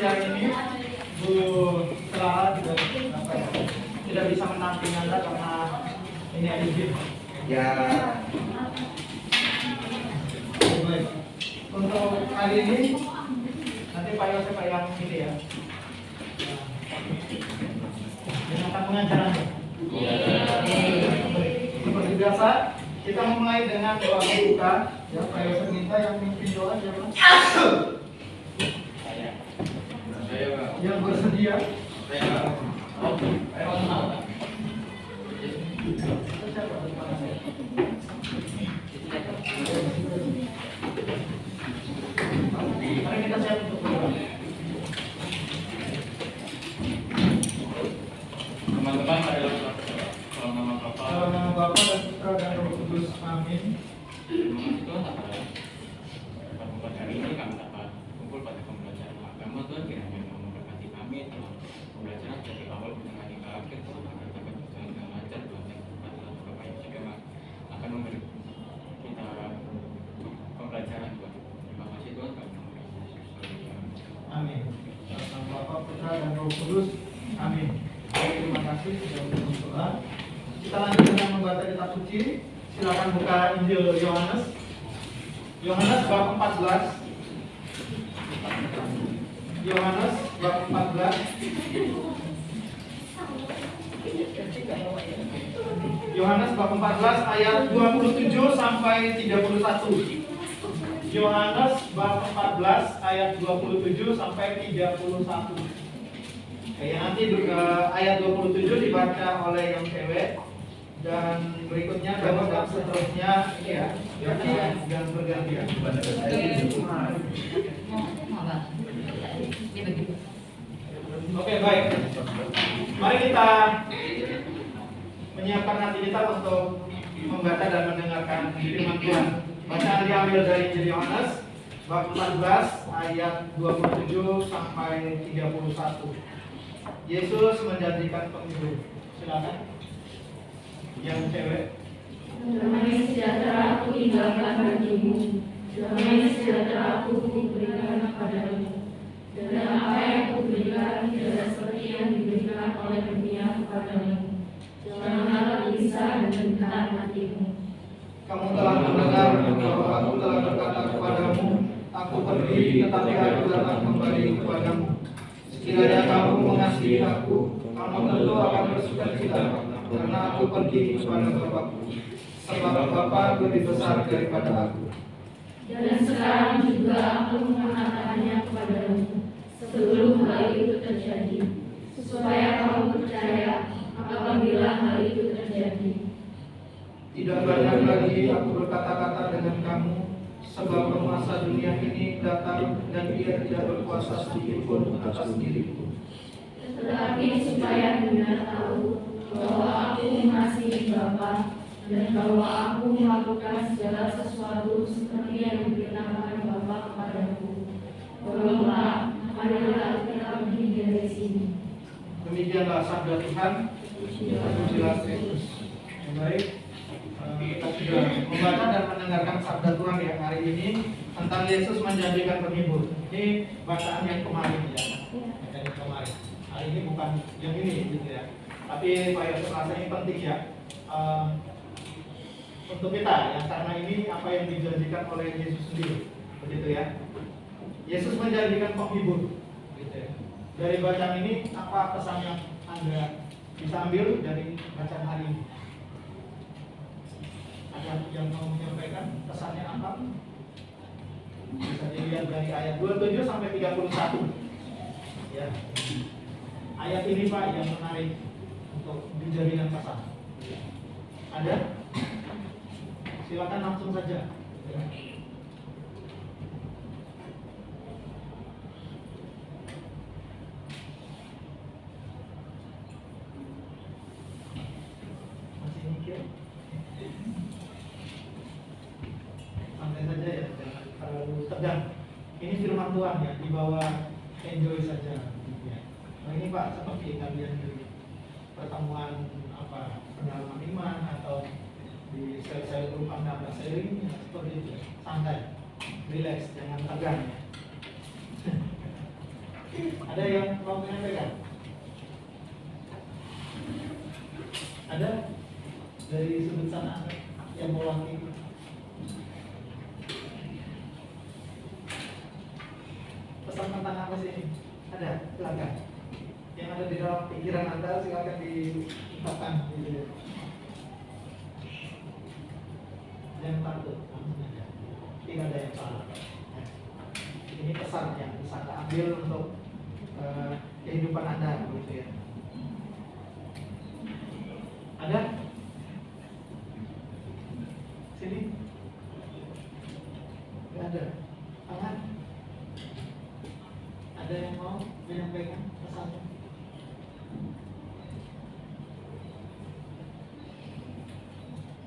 siang ini Bu Clara juga tidak bisa menampingi Anda karena ini ada izin. Ya. Baik. Untuk hari ini nanti Pak Yosef yang ini ya. Dengan akan mengajarannya. Seperti biasa kita memulai dengan doa pembuka. Ya, Pak Yosef minta yang mimpin doa siapa? Yang bersedia. Mari kita siap untuk berdoa. Teman-teman, adalah kalau nama Bapa dan Putra dan Roh Kudus. Amin. Pada hari ini kami dapat kumpul pada pembelajaran agama Tuhan, kiranya Tuhan memberkati kami dalam pembelajaran dari awal hingga hingga akhir, Tuhan agar dapat berjalan dengan lancar. Tuhan yang Bapak yang juga akan memberi kita pembelajaran Tuhan. Terima kasih Tuhan, kami memberi Yesus. Amin. Dalam Bapa, Putra dan Roh Kudus. Amin. Terima kasih sudah berdoa. Kita lanjut dengan membaca kitab suci. Silakan buka Injil Yohanes. Yohanes bab 14. Yohanes bab 14. Yohanes bab 14 ayat 27 sampai 31. Yohanes bab 14 ayat 27 sampai 31. Oke, nanti ayat 27 dibaca oleh yang cewek dan berikutnya dan seterusnya ini ya, dan bergantian. Oke, baik. Mari kita menyiapkan hati kita untuk membaca dan mendengarkan firman Tuhan. Bacaan diambil dari Injil Yohanes bab 14 ayat 27 sampai 31. Yesus menjanjikan penghibur. Silakan. Yang cewek. Damai sejahtera aku tinggalkan bagimu, damai sejahtera aku berikan kepadamu. Dan apa yang aku berikan tidak seperti yang diberikan oleh dunia kepadamu. Janganlah gelisah dan gentar hatimu. Kamu telah mendengar bahwa aku telah berkata kepadamu, aku pergi, tetapi aku datang kembali kepadamu. Sekiranya kamu mengasihi aku, kamu tentu akan bersukacita, karena aku pergi kepada Bapa-Ku. Sebab Bapa lebih besar daripada aku. Dan sekarang juga aku mengatakannya kepadamu, sebelum hal itu terjadi, supaya kamu percaya apabila hal itu terjadi. Tidak banyak lagi aku berkata-kata dengan kamu, sebab penguasa dunia ini datang dan ia tidak berkuasa sedikit pun atas diriku. Tetapi supaya dunia tahu bahwa aku mengasihi Bapa dan bahwa aku melakukan segala sesuatu seperti yang diberitakan Bapa kepadaku. Tolonglah, marilah kita pergi dari sini. Demikianlah sabda Tuhan. Pujilah Kristus. Baik, kita sudah membaca dan mendengarkan sabda Tuhan yang hari ini tentang Yesus menjanjikan penghibur. Ini bacaan yang kemarin ya, yang kemarin. Hari ini bukan yang ini gitu ya. Tapi Pak Yosef rasa ini penting ya untuk kita ya, karena ini apa yang dijanjikan oleh Yesus sendiri, begitu ya. Yesus menjanjikan penghibur, gitu ya. Dari bacaan ini apa kesan yang Anda bisa ambil dari bacaan hari ini? Ada yang mau menyampaikan kesannya apa? Bisa dilihat dari ayat 27 sampai 31. Ya. Ayat ini Pak yang menarik untuk dijadikan kesan. Ada? Silakan langsung saja. Ya. Masih mikir? Santai saja ya, jangan terlalu tegang. Ini firman Tuhan ya, dibawa enjoy saja. Ya. Nah ini Pak, seperti kalian di pertemuan pendalaman iman atau di sel-sel grup Anda sharing seperti itu, santai, relax, jangan tegang. Ada yang mau menyampaikan? Ada dari sudut sana yang mewakili? Pesan tentang apa sih ini? Ada, silakan. Yang ada di dalam pikiran Anda silakan diungkapkan. Gitu. Yang takut, tidak ada yang salah. Ini pesan yang bisa Anda ambil untuk kehidupan Anda, gitu ya. Ada? Sini? Tidak ada. Tangan? Ada yang mau menyampaikan pesannya?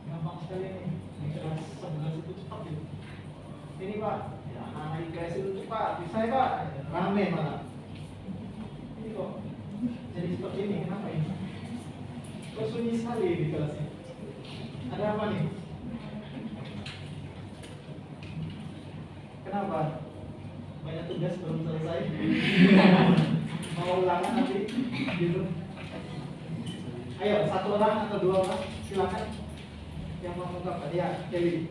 Gampang sekali nih. Ini kelas 11 itu cepat gitu. Ini Pak, ya anak IPS itu cepat. Bisa ya Pak? Rame malah. Ini kok jadi seperti ini, kenapa ini? Kok sunyi sekali di kelasnya? Ada apa nih? Kenapa? Banyak tugas belum selesai. Mau ulangan nanti gitu. Ayo, satu orang atau dua orang, silakan yang mau mengungkapkan. Ya, Dewi.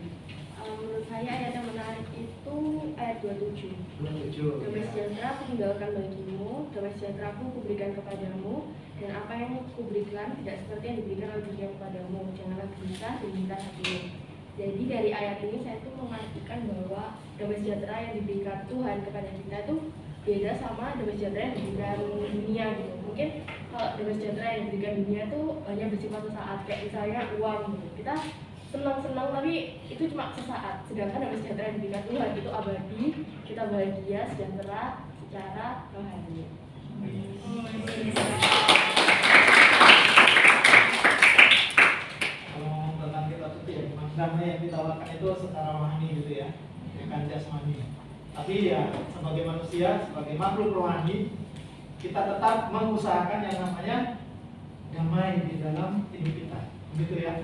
Menurut saya ayat yang menarik itu ayat 27. 27. Damai sejahtera aku tinggalkan bagimu, damai sejahtera aku kuberikan kepadamu, dan apa yang kuberikan tidak seperti yang diberikan oleh dunia kepadamu. Janganlah gelisah dan minta hatimu. Jadi dari ayat ini saya tuh mengartikan bahwa damai sejahtera yang diberikan Tuhan kepada kita tuh beda sama damai sejahtera yang diberikan dunia gitu. Mungkin kalau damai sejahtera yang diberikan dunia tuh hanya bersifat sesaat, kayak misalnya uang gitu. Kita senang-senang tapi itu cuma sesaat. Sedangkan damai sejahtera yang diberikan Tuhan itu abadi, kita bahagia, sejahtera secara rohani. Damai yang ditawarkan itu secara rohani gitu ya, bukan jasmani. Tapi ya sebagai manusia, sebagai makhluk rohani, kita tetap mengusahakan yang namanya damai di dalam hidup kita, begitu ya.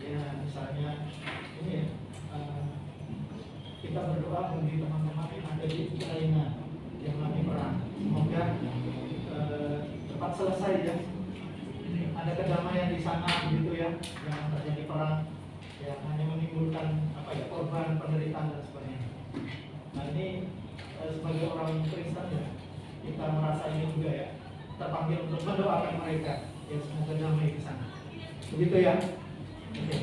Ya misalnya ini ya, kita berdoa bagi teman-teman yang ada di Ukraina yang lagi perang, semoga cepat selesai ya. Ada kedamaian di sana begitu ya, yang terjadi perang yang hanya menimbulkan korban, penderitaan dan sebagainya. Nah ini sebagai orang Kristen ya, kita merasa ini juga ya, terpanggil untuk mendoakan mereka ya, semoga damai di sana. Begitu ya. Oke.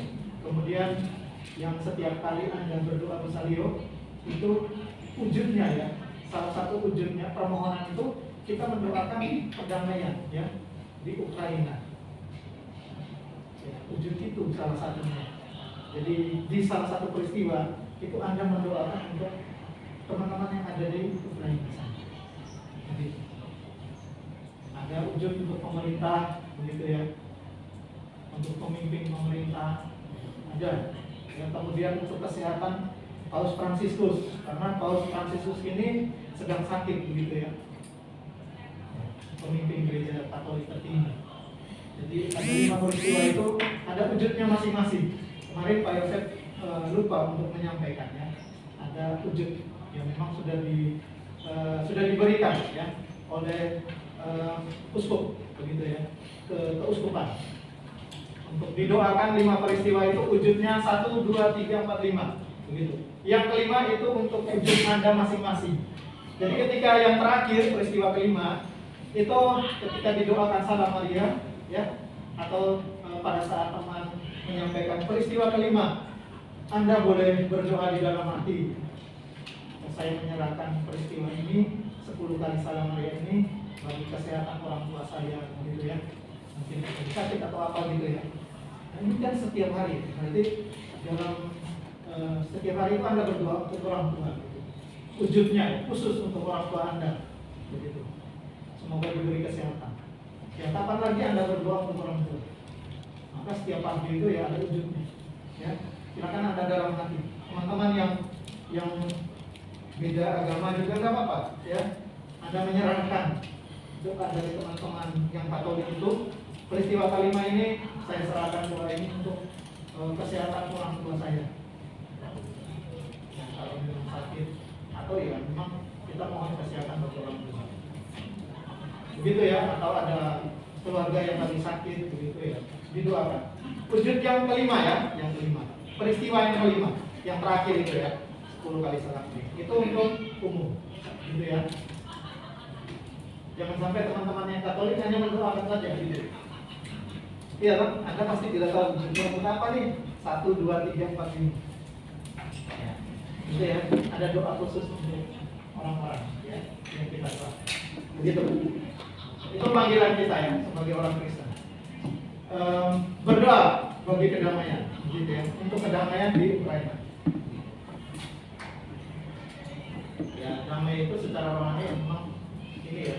Kemudian yang setiap kali Anda berdoa Rosario itu wujudnya ya, salah satu wujudnya permohonan itu kita mendoakan perdamaian ya di Ukraina. Ya, wujud itu salah satunya. Jadi di salah satu peristiwa itu Anda mendoakan untuk teman-teman yang ada di Ukraina sana. Jadi ada wujud untuk pemerintah begitu ya, untuk pemimpin pemerintah ada. Yang kemudian untuk kesehatan Paus Fransiskus, karena Paus Fransiskus ini sedang sakit begitu ya, pemimpin gereja Katolik tertinggi. Jadi ada 5 peristiwa itu ada wujudnya masing-masing. Kemarin Pak Yosef lupa untuk menyampaikannya. Ada wujud yang memang sudah diberikan ya oleh uskup begitu ya, keuskupan. Untuk didoakan 5 peristiwa itu wujudnya 1, 2, 3, 4, 5 begitu. Yang kelima itu untuk wujud Anda masing-masing. Jadi ketika yang terakhir peristiwa kelima itu ketika didoakan Salam Maria ya, atau pada saat teman menyampaikan peristiwa kelima, Anda boleh berdoa di dalam hati. Saya menyerahkan peristiwa ini 10 kali Salam Maria ini bagi kesehatan orang tua saya begitu ya, mungkin sakit atau apa gitu ya. Nah, ini kan setiap hari, berarti dalam setiap hari itu Anda berdoa untuk orang tua gitu. Wujudnya khusus untuk orang tua Anda begitu. Semoga diberi kesehatan. Ya, kapan lagi Anda berdoa untuk orang tua? Maka setiap pagi itu ya ada wujudnya. Ya, silakan Anda dalam hati. Teman-teman yang beda agama juga nggak apa-apa. Ya, Anda menyerahkan doa dari teman-teman yang Katolik itu. Peristiwa kelima ini saya serahkan doa ini untuk kesehatan orang tua saya. Ya, kalau memang sakit atau ya memang kita mohon kesehatan bagi orang tua. Begitu ya, atau ada keluarga yang lagi sakit, begitu ya, didoakan. Wujud yang kelima ya, yang kelima. Peristiwa yang kelima, yang terakhir itu ya, 10 kali salam. Itu untuk umum, gitu ya. Jangan sampai teman-teman yang Katolik hanya mendoakan saja gitu. Iya kan? Anda pasti tidak tahu untuk apa nih? 1, 2, 3, 4, 5. Ya. Gitu ya. Ada doa khusus untuk orang-orang ya, yang kita tahu. Begitu. Itu panggilan kita ya sebagai orang Kristen. Berdoa bagi kedamaian, gitu ya. Untuk kedamaian di Ukraina. Ya, damai itu secara rohani memang ini ya.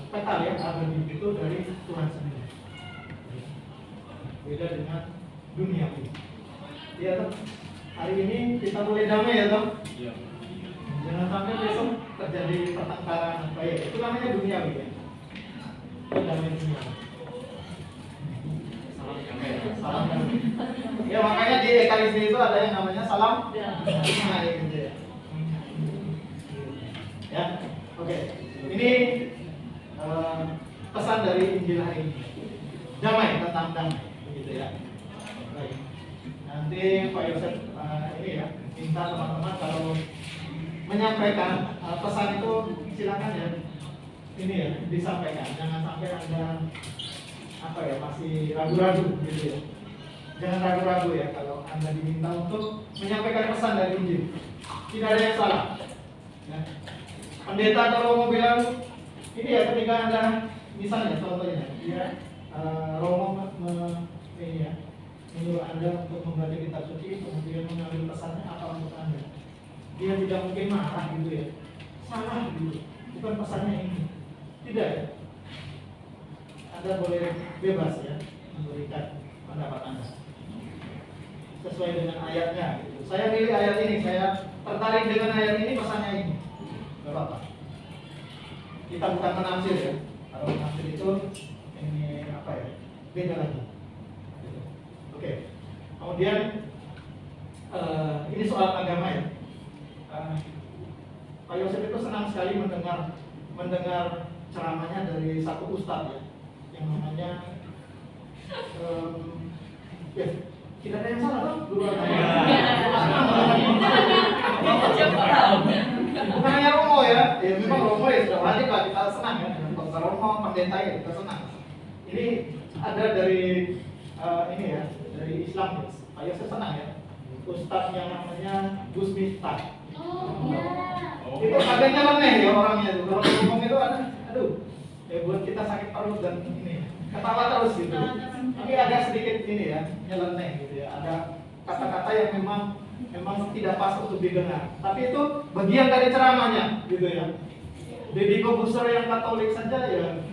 Fatal ya, abadi itu dari Tuhan sendiri. Beda dengan dunia ini. Iya toh? Hari ini kita boleh damai ya toh? Iya. Jangan sampai besok terjadi pertengkaran apa ya? Itu namanya dunia ya. Itu damai dunia. Salam damai. Salam damai. Ya makanya di Ekaristi itu ada yang namanya salam damai gitu ya. Ya, oke. Ini pesan dari Injil hari ini. Damai, tentang damai, begitu ya. Baik. Nanti Pak Yosef ini ya, minta teman-teman kalau menyampaikan pesan itu silakan ya. Ini ya, disampaikan. Jangan sampai Anda apa ya, masih ragu-ragu gitu ya. Jangan ragu-ragu ya kalau Anda diminta untuk menyampaikan pesan dari Injil. Tidak ada yang salah. Ya. Pendeta kalau mau bilang ini ya, ketika Anda misalnya contohnya dia Romo ini ya, menyuruh Anda untuk membaca kitab suci, kemudian mengambil pesannya apa untuk Anda, dia tidak mungkin marah gitu ya, salah gitu, bukan pesannya ini, tidak ya. Anda boleh bebas ya memberikan pendapat Anda sesuai dengan ayatnya gitu. Saya pilih ayat ini, saya tertarik dengan ayat ini, pesannya ini, gak apa-apa. Kita bukan menafsir ya. Kalau menafsir itu ini apa ya? Beda lagi. Oke. Kemudian ini soal agama ya. Pak Yosef itu senang sekali mendengar ceramahnya dari satu ustadz ya, yang namanya ya, tidak ada yang salah kan? Guru agama. Bukan hanya Romo ya, memang Romo ya sudah wajib lah, kita senang ya dengan Dr. Romo, pendeta ya kita senang. Ini ada dari ini ya, dari Islam ya, Pak Yosef senang ya, Ustadz yang namanya Gus Miftah. Itu adanya leneh ya orangnya tuh, kalau ngomong itu ada, aduh, ya buat kita sakit perut dan ini ketawa terus gitu. Tapi agak sedikit ini ya, nyeleneh gitu ya, ada kata-kata yang memang tidak pas untuk didengar. Tapi itu bagian dari ceramahnya, gitu ya. Deddy Kobuser yang Katolik saja ya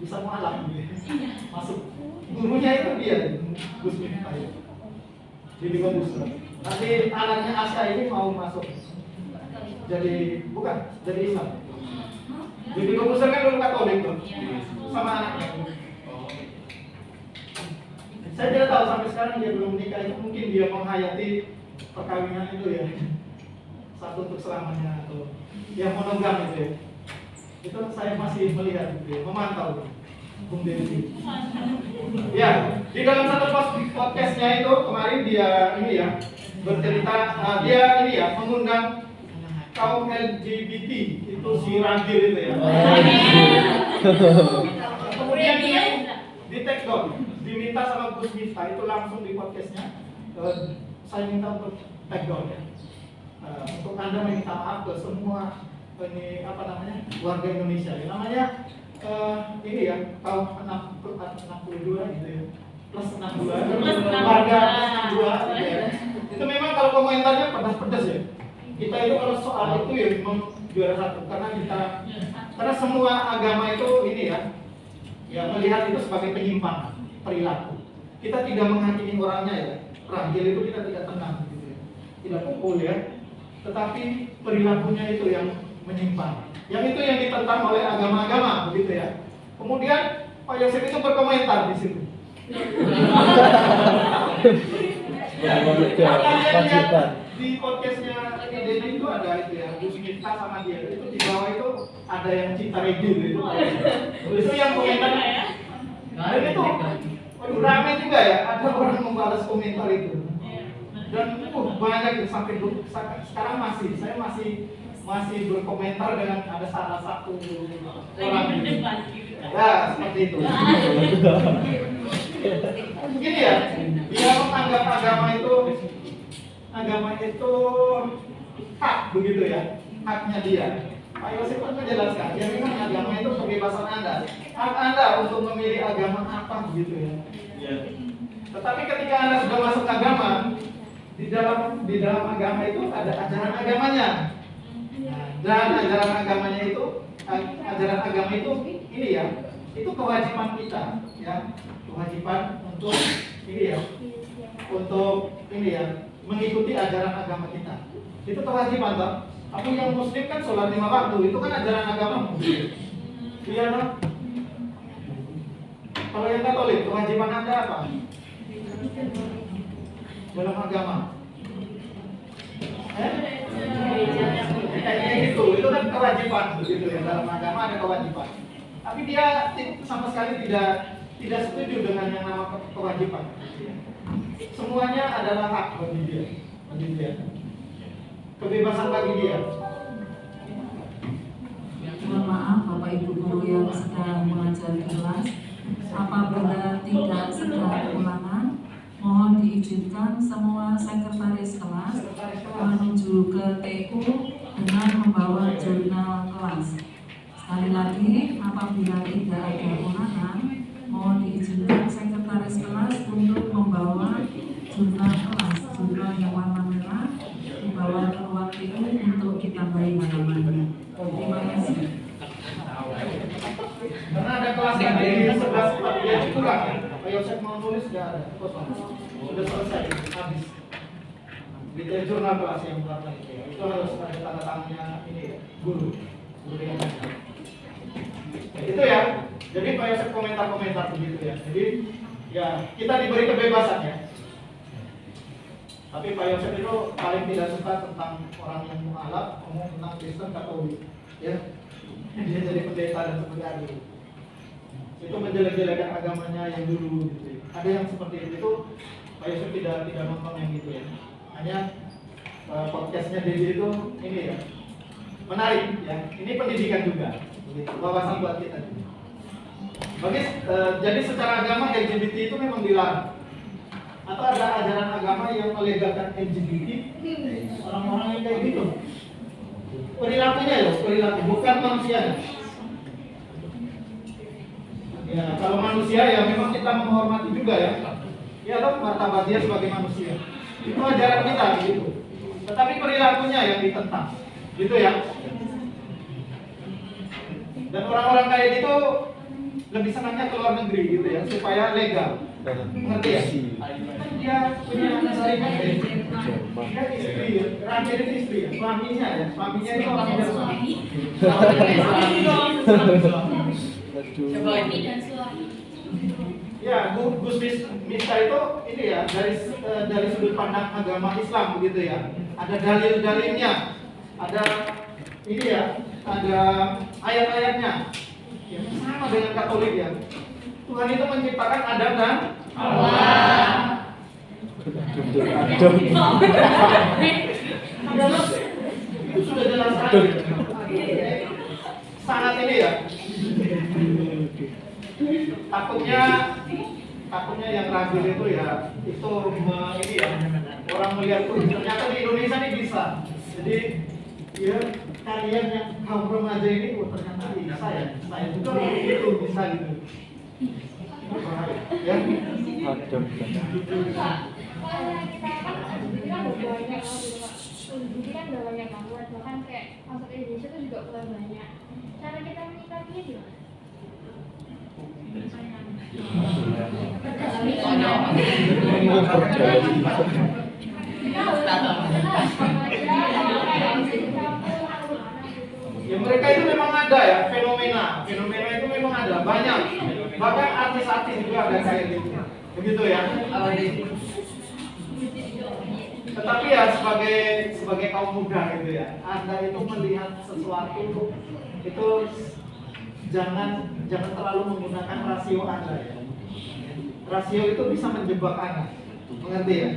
bisa malam, gitu. Masuk. Gurunya itu dia, Gus Miftah. Deddy Kobuser. Nanti anaknya Aska ini mau masuk. Jadi Islam. Deddy Kobuser kan dulu Katolik tuh, sama anaknya. Saya tidak tahu sampai sekarang dia belum menikah, itu mungkin dia menghayati perkawinan itu ya, satu untuk selamanya atau yang monogam itu ya. Itu saya masih melihat gitu ya, memantau Bung Deddy. Ya, di dalam satu podcastnya itu kemarin dia ini ya bercerita, dia ini ya mengundang kaum LGBT itu si Ragil itu ya. Kemudian dia di take down, diminta sama Gus Miftah itu langsung di podcastnya. Saya minta untuk take down ya. Untuk Anda meminta maaf ke semua ini apa namanya warga Indonesia. Ya, namanya ini ya kaum 62 gitu ya. Plus 62 warga 62 gitu ya. Itu memang kalau komentarnya pedas-pedas ya. Kita itu kalau soal itu ya memang juara satu karena semua agama itu ini ya melihat itu sebagai penyimpangan perilaku. Kita tidak menghakimi orangnya ya. Ragil itu kita tidak tenang gitu ya. Tidak pukul ya. Tetapi perilakunya itu yang menyimpang. Yang itu yang ditentang oleh agama-agama begitu ya. Kemudian Pak Yosef itu berkomentar di situ. Ya, dia di podcastnya Dedi itu ada itu ya, Gus Miftah sama dia itu di bawah itu ada yang cinta reggae gitu. Itu yang komentar. Dan itu ramai juga ya, ada orang membalas komentar itu. Dan banyak itu sampai sekarang saya masih berkomentar dengan ada salah satu orang ya seperti itu. Begini ya, dia menganggap agama itu hak begitu ya, haknya dia. Pak Yosef pun menjelaskan, ya memang agama itu kebebasan Anda, hak Anda untuk memilih agama apa begitu ya. Tetapi ketika Anda sudah masuk agama, di dalam agama itu ada ajaran agamanya. Dan ajaran agama itu ini ya, itu kewajiban kita ya, kewajiban untuk ini ya, mengikuti ajaran agama kita. Itu kewajiban toh. Kamu yang muslim kan sholat 5 waktu, itu kan ajaran agama. Iya toh. Kalau yang Katolik, kewajiban Anda apa? Dalam agama. Itu kan kewajiban begitu ya, dalam agama ada kewajiban. Tapi dia sama sekali tidak setuju dengan yang nama kewajiban. Semuanya adalah hak bagi dia. Kebebasan bagi dia. Mohon maaf Bapak Ibu guru yang sedang mengajar di kelas, apabila tidak sedang ulangan, mohon diizinkan semua sekretaris kelas menuju ke TU dengan membawa jurnal kelas. Sekali lagi, apabila tidak ada ulangan, mohon diizinkan sekretaris kelas untuk membawa jurnal kelas, jurnal yang warna merah, dibawa ke ruang TU untuk ditambahi halamannya. Terima kasih. Karena ada kelas yang di 11 dia kurang ya. Pak Yosef mau nulis sudah ada, kosong. Sudah selesai, habis. Gitu jurnal kelas yang warna itu ya. Itu harus ada tanda tangannya ini ya, guru yang ada. Itu ya. Jadi Pak Yosef komentar begitu ya. Jadi ya kita diberi kebebasan ya. Tapi Pak Yosef itu paling tidak suka tentang orang yang mualaf, ngomong tentang Kristen Katolik ya. Dia jadi pendeta dan seperti itu menjelek-jelekan agamanya yang dulu gitu ya. Ada yang seperti itu Pak Yosef tidak nonton yang gitu ya. Hanya podcastnya Dedi itu ini ya, menarik ya. Ini pendidikan juga begitu, wawasan buat kita juga. Jadi secara agama LGBT itu memang dilarang. Atau ada ajaran agama yang melegalkan LGBT, orang-orang yang kayak gitu. Perilakunya ya, bukan manusianya. Ya, kalau manusia ya memang kita menghormati juga ya. Ya loh, martabat dia sebagai manusia. Itu ajaran kita gitu. Tetapi perilakunya yang ditentang. Gitu ya. Dan orang-orang kayak gitu lebih senangnya ke luar negeri gitu ya, supaya legal. Ngerti ya? Dia punya anak syarikat ya. Dia istri, raja itu istri ya, suaminya itu orang Jerman. Ya, Gus Miftah itu ini ya dari sudut pandang agama Islam begitu ya. Ada dalil-dalilnya, ada ini ya, ada ayat-ayatnya. Ya, sama dengan Katolik ya. Tuhan itu menciptakan Adam dan Hawa. Itu sudah jelas sekali. Sangat ini ya. Takutnya yang ragu itu ya, itu ini ya, orang melihat ternyata di Indonesia ini bisa. Jadi ya kalian yang kaum remaja ini ternyata bisa ya. Saya juga begitu bisa gitu. Ya. Kan udah banyak banget, bahkan kayak masuk ke Indonesia itu juga kurang banyak. Cara kita menyikapinya gimana? Ya mereka itu memang ada ya, fenomena itu memang ada, banyak. Bahkan artis-artis juga ada kayak gitu. Begitu ya. Tetapi ya sebagai kaum muda gitu ya, Anda itu melihat sesuatu itu jangan terlalu menggunakan rasio Anda ya. Rasio itu bisa menjebak Anda, mengerti ya?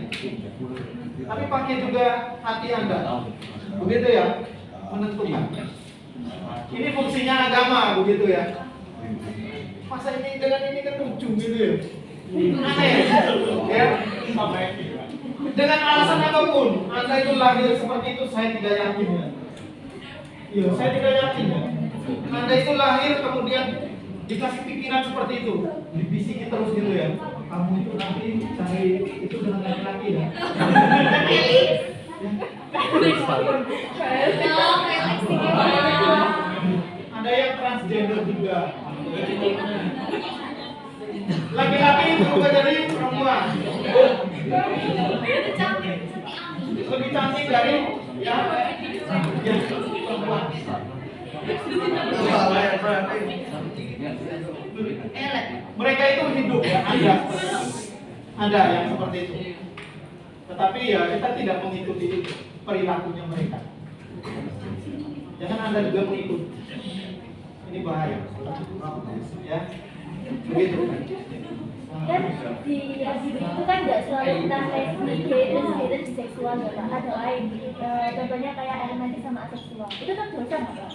Tapi pakai juga hati Anda, begitu ya, menentukan. Ini fungsinya agama, begitu ya. Masa ini dengan ini kan lucu gitu ya? Aneh ya? Dengan alasan apapun, Anda itu lahir seperti itu, saya tidak yakin ya. Iya, saya tidak yakin ya. Anda itu lahir kemudian dikasih pikiran seperti itu, dibisiki terus gitu ya. Kamu itu nanti cari itu dengan laki-laki ya. Ada yang transgender juga. Laki-laki berubah jadi perempuan. Lebih cantik dari ya perempuan. Mereka itu hidup ya, ada yang seperti itu. Tetapi ya kita tidak mengikuti itu, perilakunya mereka. Jangan Anda juga mengikuti. Ini bahaya. Ya. Begitu. Kan di itu kan nggak selalu kita terus seksual ya Pak. Ada lain, contohnya kayak aromatik sama aseksual. Itu kan dosa nggak Pak?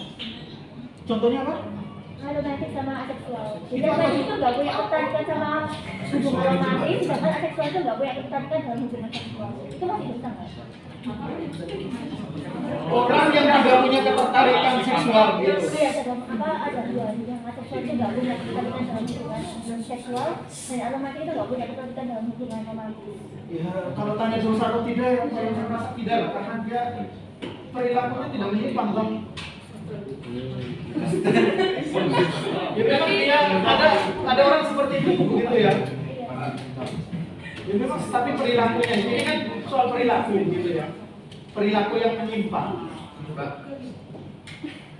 Contohnya apa? Aromatik sama aseksual. Jadi aromatik itu nggak punya ketertarikan sama hubungan romantis, sedangkan aseksual itu nggak punya ketertarikan dalam hubungan seksual. Itu masih dosa nggak? Orang yang tidak punya ketertarikan seksual gitu. Iya, ada dua. Yang aseksual itu nggak punya ketertarikan dalam hubungan seksual, dan aromatik itu nggak punya ketertarikan dalam hubungan romantis. Ya, kalau tanya dosa atau tidak, saya merasa tidak lah, karena dia perilakunya tidak menyimpang dong. Ya memang dia ada orang seperti itu begitu ya. Ya memang tapi perilakunya ini kan soal perilaku gitu ya. Perilaku yang menyimpang. Pak,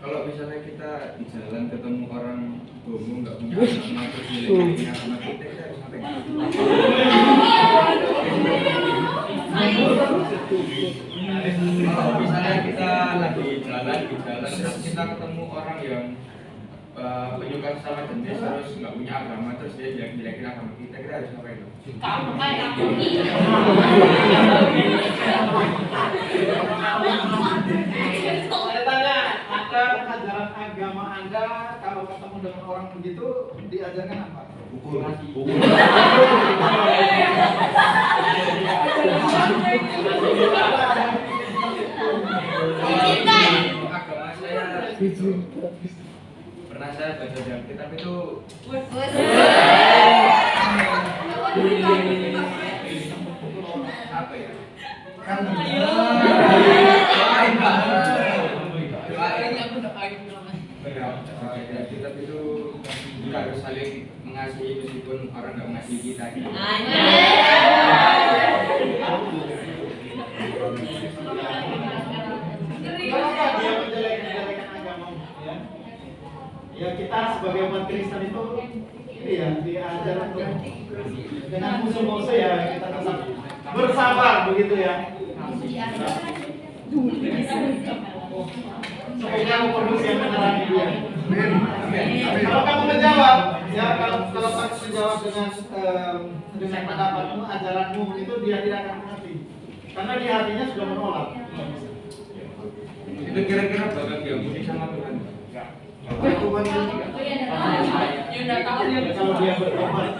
kalau misalnya kita di jalan ketemu orang homo nggak punya agama terus milih agama kita harus ngapain? Kalau misalnya kita lagi jalan terus kita ketemu orang yang penyuka sama jenis terus nggak punya agama terus dia jelekin agama kita harus ngapain? Kamu kayak aku. Saya tanya, ada ajaran agama Anda kalau ketemu dengan orang begitu diajarkan apa? Pukul. Agama saya pernah saya baca dalam kitab itu apa ya? Kitab itu kita harus saling mengasihi meskipun orang nggak mengasihi kita. Kenapa dia menjelek-jelekan agama? Ya kita sebagai umat Kristen itu ini ya diajar untuk dengan musuh-musuh ya kita tetap bersabar begitu ya. Semoga produksi yang menerangi dia. Kalau kamu menjawab, ya kalau kamu menjawab dengan pendapatmu, ajaranmu itu dia tidak akan mengerti, karena di hatinya sudah menolak. Itu kira-kira bakal diampuni sama Tuhan? Kalau dia bertobat.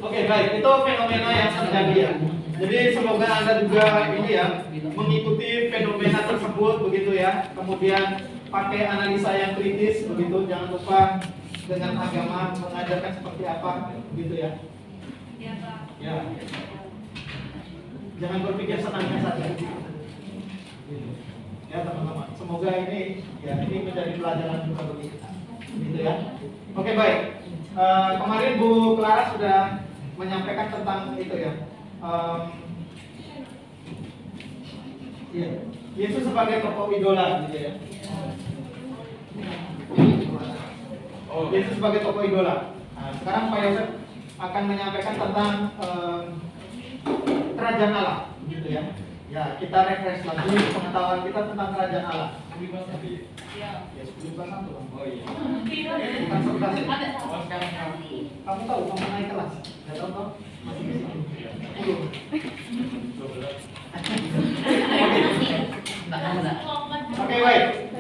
Oke, baik, itu fenomena yang terjadi ya. Jadi semoga Anda juga ini ya mengikuti fenomena tersebut begitu ya. Kemudian pakai analisa yang kritis begitu. Jangan lupa dengan agama mengajarkan seperti apa begitu ya. Ya. Jangan berpikir senangnya saja. Ya teman-teman. Semoga ini menjadi pelajaran juga bagi kita. Gitu ya. Oke, baik. Kemarin Bu Clara sudah menyampaikan tentang itu ya. Ya, Yesus sebagai tokoh idola gitu ya. Yesus sebagai tokoh idola. Nah, sekarang Pak Yosef akan menyampaikan tentang kerajaan Allah, gitu ya. Ya, kita refresh lagi pengetahuan kita tentang kerajaan Allah. Ya, 10 kelas 1. Oh iya. Bukan 11. Kamu tahu kamu naik kelas? Enggak tahu toh? Masih bisa. 10. Oke, baik.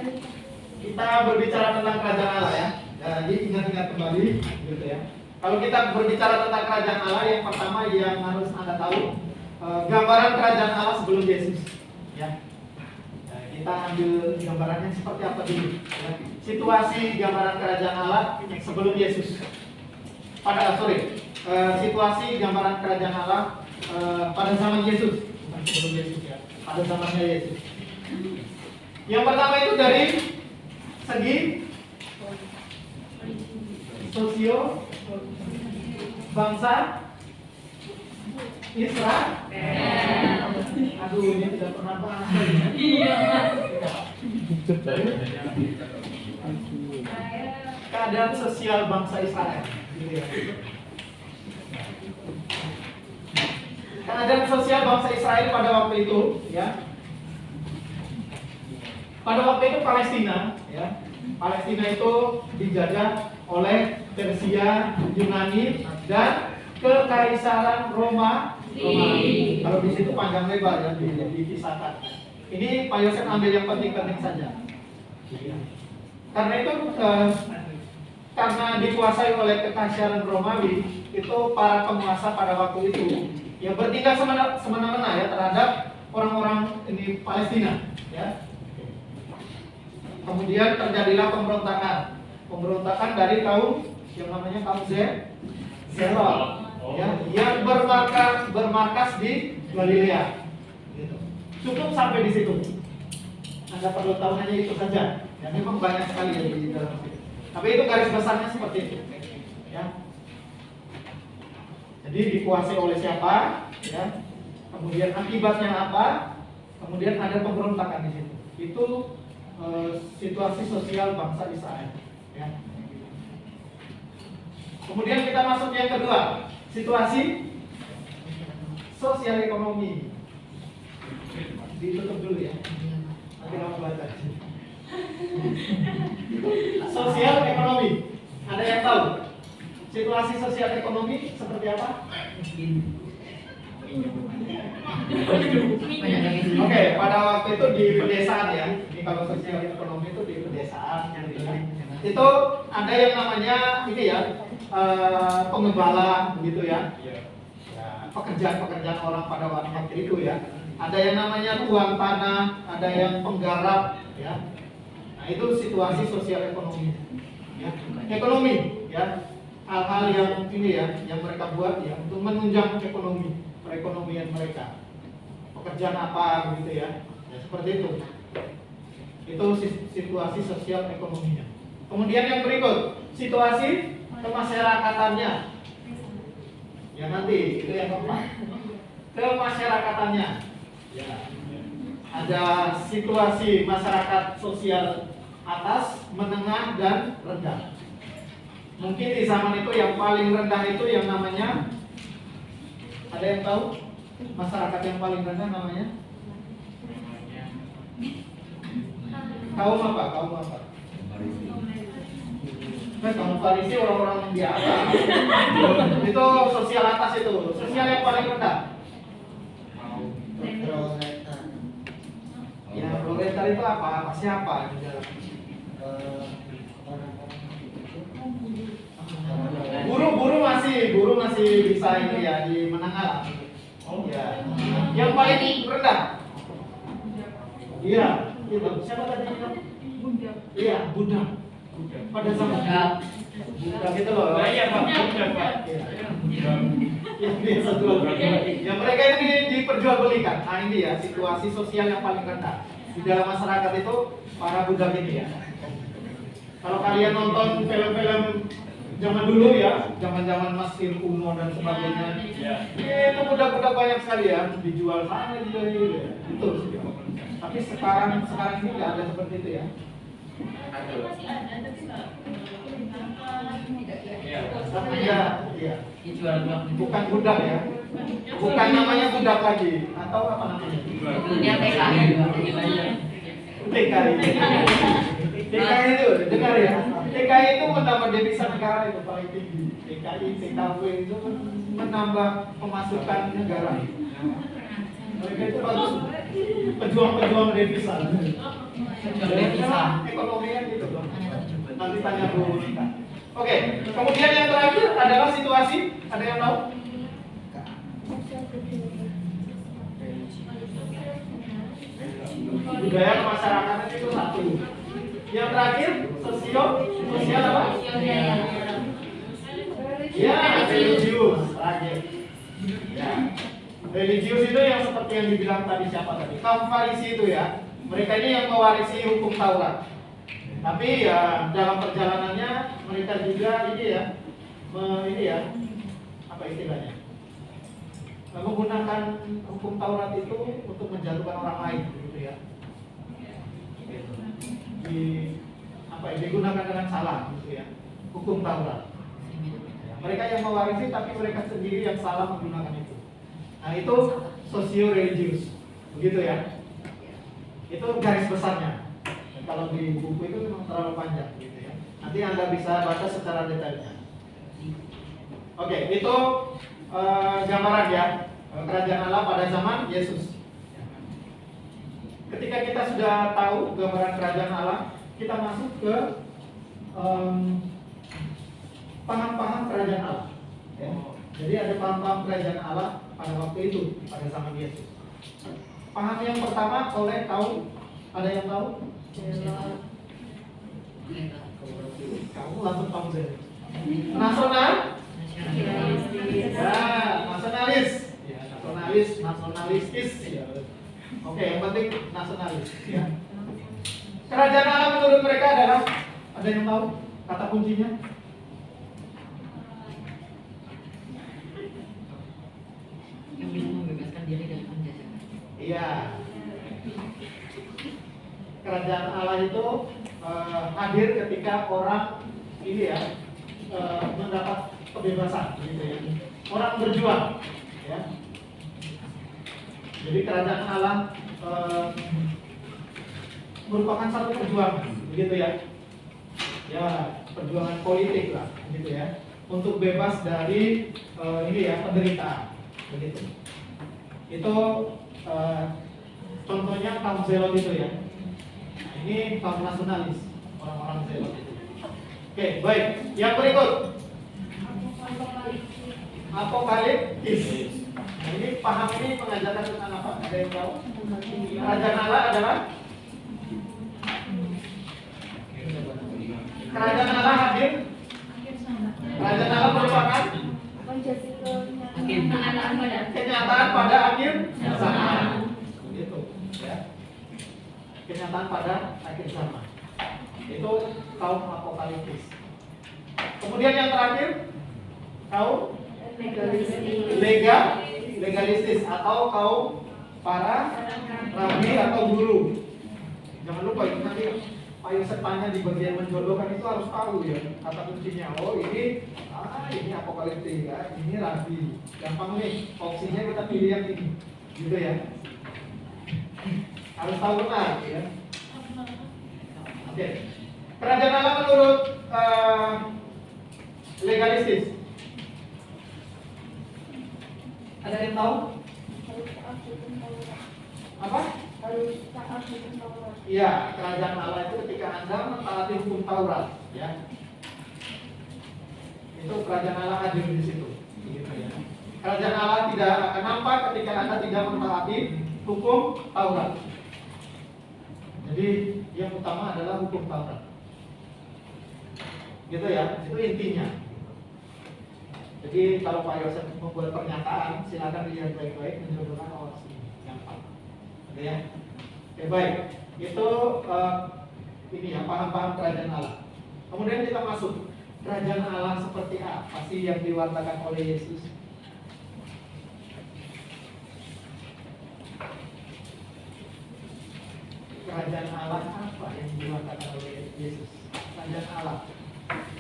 Kita berbicara tentang kerajaan Allah ya. Jadi ingat-ingat kembali gitu ya. Kalau kita berbicara tentang kerajaan Allah, yang pertama yang harus Anda tahu gambaran kerajaan Allah sebelum Yesus ya. Nah, kita ambil gambarannya seperti apa dulu ya. Situasi gambaran kerajaan Allah yang sebelum Yesus. Situasi gambaran kerajaan Allah pada zaman Yesus, bukan sebelum Yesus ya. Pada zamannya Yesus. Yang pertama itu dari segi sosio bangsa Israel. Aduh, ini tidak pernah bahas. Keadaan sosial bangsa Israel. Keadaan sosial bangsa Israel pada waktu itu, ya. Pada waktu itu Palestina, ya. Palestina itu dijajah oleh Persia, Yunani, dan Kekaisaran Roma. Kalau di situ panjang lebar ya dikisahkan. Ini Pak Yosef ambil yang penting-penting saja. Karena itu karena dikuasai oleh Kekaisaran Romawi, itu para penguasa pada waktu itu yang bertindak semena-mena ya terhadap orang-orang ini Palestina. Ya. Kemudian terjadilah pemberontakan dari kaum yang namanya kaum Zelot, ya, yang bermarkas di Galilea. Gitu. Cukup sampai di situ. Anda perlu tahu hanya itu saja. Ya, memang banyak sekali ya di dalam situ. Tapi itu garis besarnya seperti itu. Ya. Jadi dikuasai oleh siapa? Ya. Kemudian akibatnya apa? Kemudian ada pemberontakan di situ. Itu situasi sosial bangsa Israel. Ya. Kemudian kita masuk yang kedua, situasi sosial ekonomi. Ditutup dulu ya. Nanti kamu baca. Sosial ekonomi. Ada yang tahu? Situasi sosial ekonomi seperti apa? Oke, pada waktu itu di pedesaan ya. Ini kalau sosial ekonomi itu di pedesaan gitu ya. Itu ada yang namanya ini ya, pengembala begitu ya. Pekerjaan-pekerjaan orang pada waktu itu ya. Ada yang namanya tuan tanah, ada yang penggarap ya. Nah, itu situasi sosial ekonomi. Ya. Ekonomi ya. Hal-hal yang ini ya, yang mereka buat ya untuk menunjang ekonomi, perekonomian mereka. Pekerjaan apa begitu ya. Ya seperti itu. Itu situasi sosial ekonominya. Kemudian yang berikut, situasi kemasyarakatannya. Ya nanti itu yang keempat. Kemasyarakatannya. Ya. Ada situasi masyarakat sosial atas, menengah, dan rendah. Mungkin di zaman itu yang paling rendah itu yang namanya, ada yang tahu masyarakat yang paling rendah namanya? Kaum apa? Kaum Farisi orang-orang biasa. Itu sosial atas itu, sosial yang paling rendah. Ya, proletar itu apa? Siapa? Guru masih bisa ini ya di menengah. Oh ya. Yang paling rendah. Iya, itu. Siapa tadi? Budak. Iya, budak. Pada zaman budak itu loh. Iya, Pak. Budak, Pak. Ya, biasa jual. Ya, mereka ini diperjualbelikan. Nah, ini ya situasi sosial yang paling rendah. Di dalam masyarakat itu para budak ini ya. Kalau kalian nonton film-film zaman dulu ya, zaman-zaman Mesir kuno dan sebagainya, itu budak-budak banyak sekali ya, dijual sana juga gitu ya. Itu. Tapi sekarang ini nggak ada seperti itu ya. Masih ada, tapi nggak. tidak, iya. Bukan budak ya. Bukan namanya budak lagi. Atau apa namanya? TKI. TKI itu, dengar ya. TKI itu menambah devisa negara itu paling tinggi. TKI, TKW itu menambah pemasukan negara. Mereka itu bagus pejuang-pejuang devisa. Ekonominya gitu loh. Nanti tanya Bu Nita. Oke, kemudian yang terakhir adalah situasi. Ada yang tahu? Budaya kemasyarakatan itu satu. Yang terakhir sosial apa? Ya, religius. Ya. Religius itu yang seperti yang dibilang tadi siapa tadi? Kaum Farisi itu ya. Mereka ini yang mewarisi hukum Taurat. Tapi ya dalam perjalanannya mereka juga ini ya, apa istilahnya? Menggunakan hukum Taurat itu untuk menjatuhkan orang lain, gitu ya. Digunakan dengan salah, gitu ya. Hukum Taurat. Mereka yang mewarisi, tapi mereka sendiri yang salah menggunakan itu. Nah itu sosio-religius, begitu ya. Itu garis besarnya. Kalau di buku itu memang terlalu panjang, gitu ya. Nanti Anda bisa baca secara detailnya. Oke, itu gambaran ya kerajaan Allah pada zaman Yesus. Ketika kita sudah tahu gambaran kerajaan Allah, kita masuk ke paham-paham kerajaan Allah. Ya. Jadi ada paham-paham kerajaan Allah pada waktu itu, pada zaman Yesus. Paham yang pertama oleh kaum, ada yang tahu? Kamu langsung tahu deh. Nasional? Ya, nasionalis. Ya, nasionalistis. Oke, yang penting nasionalis. Ya. Kerajaan Allah menurut mereka adalah, ada yang tahu kata kuncinya? Yang bisa membebaskan diri dari penjajahan. Iya. Kerajaan Allah itu hadir ketika orang ini ya mendapat kebebasan, gitu ya. Orang berjuang, ya. Jadi kerajaan Allah merupakan satu perjuangan, begitu ya. Ya, perjuangan politik lah, gitu ya. Untuk bebas dari ini ya penderitaan, begitu. Itu contohnya kaum Zelot itu ya. Ini kaum nasionalis, orang-orang Zelot itu. Oke, baik. Yang berikut, apokaliptis. Nah, ini paham ini mengajarkan tentang apa? Ada yang tahu? Kerajaan Allah adalah kerajaan Allah hadir. Kerajaan Allah merupakan kenyataan pada akhir zaman. Gitu, ya. Kenyataan pada akhir zaman. Itu kaum apokaliptis. Kemudian yang terakhir, kaum legalistis atau kaum para rabi atau guru. Jangan lupa itu nanti Pak Yosef tanya di bagian menjodohkan itu harus tahu ya kata kuncinya. Oh ini apokaliptis ya, ini rabi. Gampang nih, opsinya kita pilih yang ini, gitu ya. Harus tahu benar ya. Oke. Kerajaan Allah menurut legalistis. Ada yang tahu? Apa? Iya, kerajaan Allah itu ketika Anda mentaati hukum Taurat, ya. Itu kerajaan Allah hadir di situ. Gitu ya. Kerajaan Allah tidak akan nampak ketika Anda tidak mentaati hukum Taurat. Jadi yang utama adalah hukum Taurat. Gitu ya, itu intinya. Jadi kalau Pak Yosef membuat pernyataan, silakan dilihat baik-baik menjodohkan orang sini. Gampang. Oke ya. Oke, baik. Itu ini ya paham-paham kerajaan Allah. Kemudian kita masuk kerajaan Allah seperti apa sih yang diwartakan oleh Yesus? Kerajaan Allah apa yang diwartakan oleh Yesus? Kerajaan Allah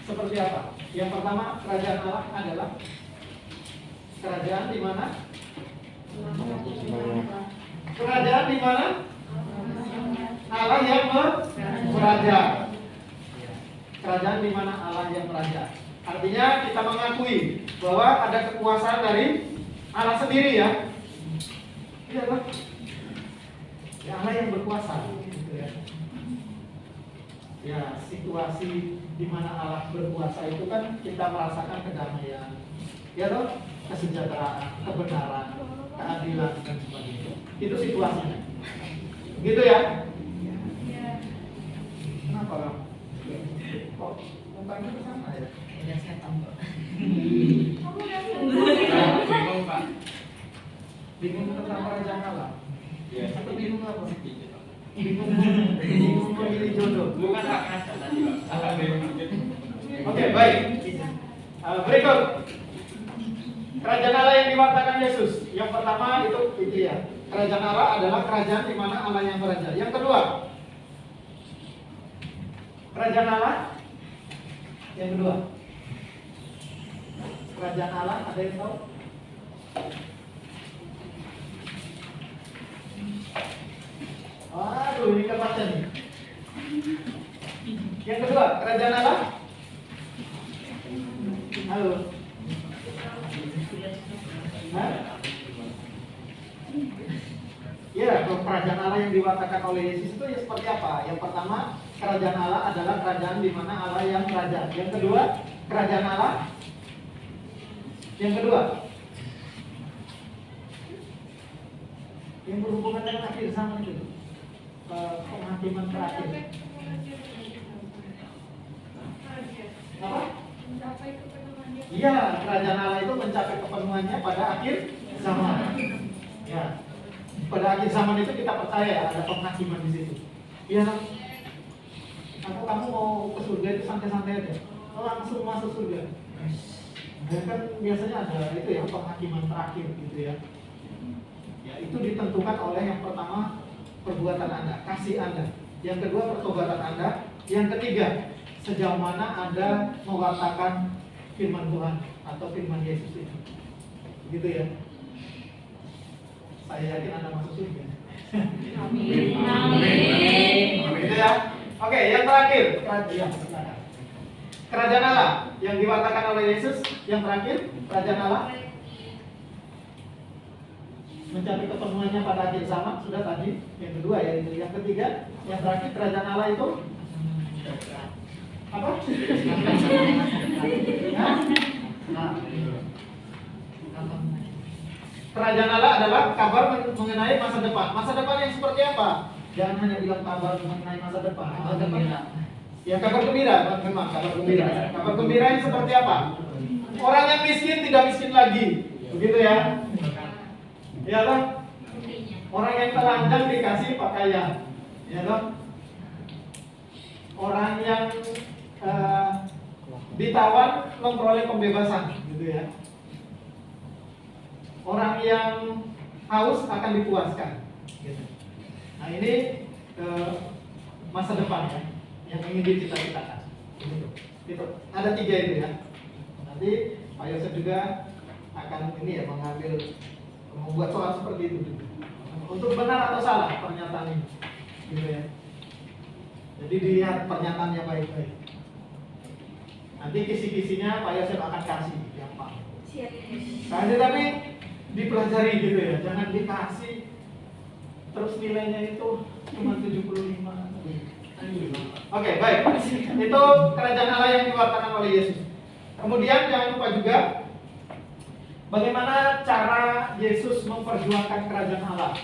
seperti apa? Yang pertama, kerajaan Allah adalah kerajaan di mana? Kerajaan di mana? Allah yang meraja. Kerajaan di mana Allah yang meraja. Artinya kita mengakui bahwa ada kekuasaan dari Allah sendiri ya. Iya kan? Ya, Allah yang berkuasa. Gitu ya. Ya, situasi di mana Allah berkuasa itu kan kita merasakan kedamaian, ya toh, kesejahteraan, kebenaran, keadilan dan sebagainya. Itu situasinya. Gitu ya? Kenapa kamu? Kok mukanya ke sana ya? Udah saya tahu. Bingung Pak. Bingung tentang kerajaan Allah? Ya, Atau bingung apa? sedikit Pak. Bingung memilih jodoh. Bukan hak asal tadi Pak. Agak bingung gitu. Oke, baik. Berikut kerajaan Allah yang diwartakan Yesus. Yang pertama itu ya. Kerajaan Allah adalah kerajaan di mana Allah yang meraja. Yang kedua, kerajaan Allah. Yang kedua, kerajaan Allah ada yang tahu? Aduh, ini kepatnya nih. Yang kedua, kerajaan Allah. Halo. Hah? Ya, kerajaan Allah yang diwatakan oleh Yesus itu ya seperti apa? Yang pertama, kerajaan Allah adalah kerajaan di mana Allah yang raja. Yang kedua, kerajaan Allah. Yang kedua, yang berhubungan dengan akhir zaman itu, penghakiman terakhir. Apa? Iya, kerajaan Allah itu mencapai kepenuhannya pada akhir zaman. Ya, pada akhir zaman itu kita percaya ada penghakiman di situ. Iya, atau kamu mau ke surga itu santai-santai aja, langsung masuk surga. Dan kan biasanya ada itu ya penghakiman terakhir gitu ya. Ya itu ditentukan oleh yang pertama perbuatan Anda, kasih Anda. Yang kedua pertobatan Anda. Yang ketiga sejauh mana Anda mewartakan firman Tuhan atau firman Yesus itu. Begitu ya. Saya yakin Anda masuk surga. Amin. Begitu ya. Oke, yang terakhir kerajaan Allah yang diwatakan oleh Yesus. Yang terakhir kerajaan Allah mencapai kepenuhannya pada akhir zaman sudah tadi. Yang kedua ya itu. Yang ketiga, yang terakhir kerajaan Allah itu apa? Kerajaan Allah adalah kabar mengenai masa depan. Masa depan yang seperti apa? Jangan hanya bilang kabar mengenai masa depan. Masa depan ya kabar gembira, memang kabar gembira. Kabar gembira yang seperti apa? Orang yang miskin tidak miskin lagi, begitu ya? Ya kan? Orang yang telanjang dikasih pakaian, ya kan? Orang yang ditawan memperoleh pembebasan, gitu ya. Orang yang haus akan dipuaskan. Gitu. Nah ini masa depan ya, yang ingin dicita-citakan. Gitu. Ada tiga itu ya. Nanti Pak Yosef juga akan ini ya membuat soal seperti itu. Untuk benar atau salah pernyataan ini, gitu ya. Jadi dilihat pernyataannya baik-baik. Nanti kisi-kisinya Pak Yosef akan kasih gampang. Kasih tapi dipelajari gitu ya, jangan dikasih terus nilainya itu cuma 75. Oke, baik. Itu kerajaan Allah yang diwartakan oleh Yesus. Kemudian jangan lupa juga bagaimana cara Yesus memperjuangkan kerajaan Allah.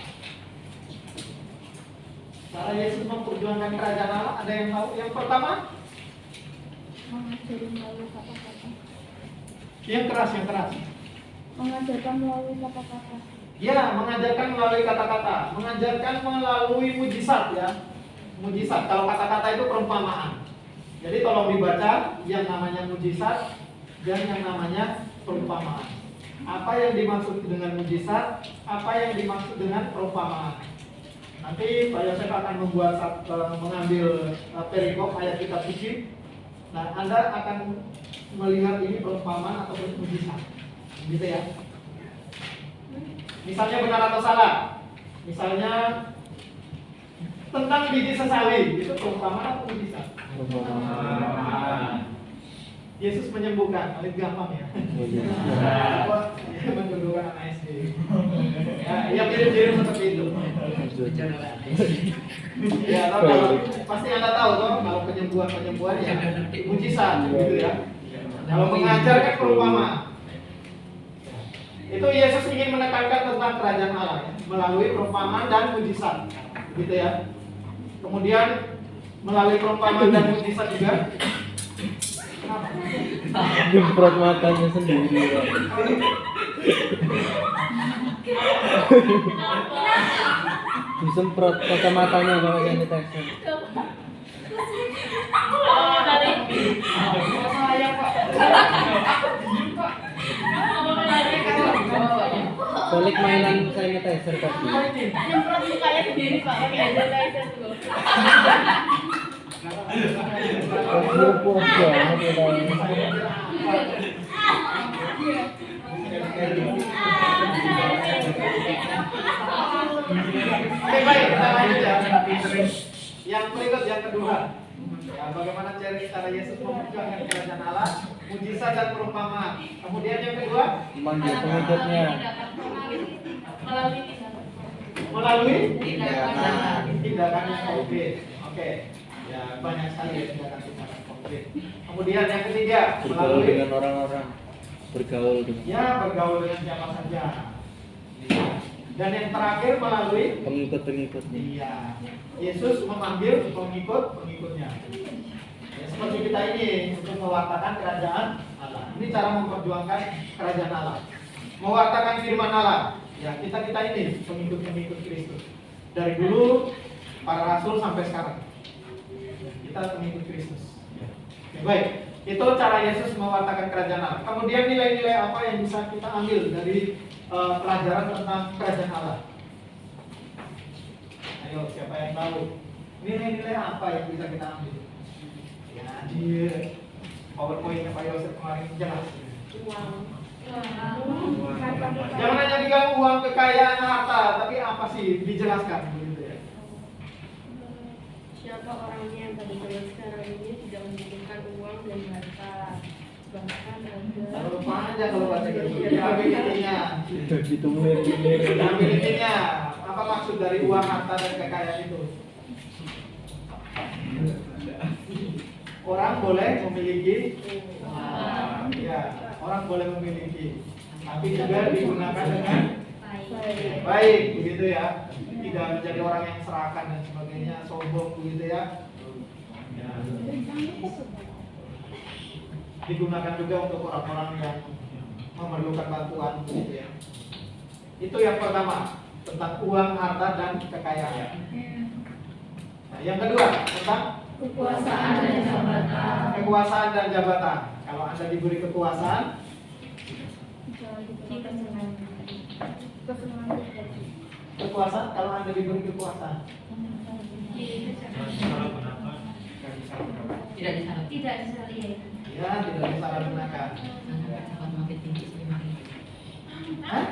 Cara Yesus memperjuangkan kerajaan Allah ada yang tahu? Yang pertama, mengajari melalui kata-kata. yang keras. Mengajarkan melalui kata-kata. Ya, mengajarkan melalui kata-kata, mengajarkan melalui mujizat ya. Mujizat, kalau kata-kata itu perumpamaan. Jadi tolong dibaca yang namanya mujizat dan yang namanya perumpamaan. Apa yang dimaksud dengan mujizat, apa yang dimaksud dengan perumpamaan. Nanti Pak Yosef akan mengambil perikop ayat kitab suci Nah, Anda akan melihat ini perumpamaan atau mujizat, gitu ya. Misalnya benar atau salah. Misalnya tentang biji sesali, itu perumpamaan atau mujizat? Yesus menyembuhkan, paling gampang ya. Menyembuhkan anak SD. Ya mirip-mirip seperti itu. Ya, kalau pasti Anda tahu toh, kalau penyembuhan ya mujizat, gitu ya. Kalau mengajar kan perumpamaan. Itu Yesus ingin menekankan tentang kerajaan Allah ya, melalui perumpamaan dan mujizat, gitu ya. Kemudian melalui perumpamaan dan mujizat juga. Nyemprot matanya sendiri. Disemprot kacamatanya kalau sanitizer. Balik mainan sanitizer tadi. Nyemprot mukanya sendiri Pak, pakai sanitizer tuh. Puas banget ya. Oke, baik, kita lanjut ya. Yang berikut, yang kedua. Ya, bagaimana cara Yesus memperjuangkan kerajaan Allah, mujizat dan perumpamaan. Kemudian yang kedua, Manggil pengikutnya. melalui tindakan yang konkret. Oke, ya banyak sekali ya tindakan konkret. Kemudian yang ketiga, Bergaul melalui dengan orang-orang. Bergaul dengan bergaul dengan siapa saja. Dan yang terakhir melalui pengikut-pengikutnya. Iya, Yesus memanggil pengikut-pengikutnya. Ya, seperti kita ini untuk mewartakan kerajaan Allah. Ini cara memperjuangkan kerajaan Allah. Mewartakan firman Allah. Ya, kita ini pengikut-pengikut Kristus. Dari dulu para rasul sampai sekarang. Kita pengikut Kristus. Ya, baik, itu cara Yesus mewartakan kerajaan Allah. Kemudian nilai-nilai apa yang bisa kita ambil dari pelajaran tentang kerajaan Allah? Ayo, siapa yang tahu? Nilai-nilai apa yang bisa kita ambil? Ya, di PowerPoint Pak Yosef kemarin jelas. Jangan hanya bilang uang, kekayaan, harta, tapi apa sih? Dijelaskan begitu ya. Siapa orangnya yang pada zaman sekarang ini tidak membutuhkan uang dan harta, bahkan ada. Terlalu panjang kalau baca gitu. Ambil intinya. Gitu milir-milir. Ambil intinya. Apa maksud dari uang, harta, dan kekayaan itu? Orang boleh memiliki, ya, orang boleh memiliki, tapi juga digunakan dengan baik, begitu ya. Tidak menjadi orang yang serakah dan sebagainya, sombong, begitu ya. Ya. Digunakan juga untuk orang-orang yang memerlukan bantuan, begitu ya. Itu yang pertama tentang uang, harta, dan kekayaan. Nah, yang kedua tentang Kekuasaan dan jabatan. kekuasaan dan jabatan. Kalau Anda diberi kekuasaan, kekuasaan kalau Anda diberi kekuasaan, Tidak disarankan. Tidak disalahkan. ya tidak disalahgunakan. Cepat makin tinggi sih makin. Hah?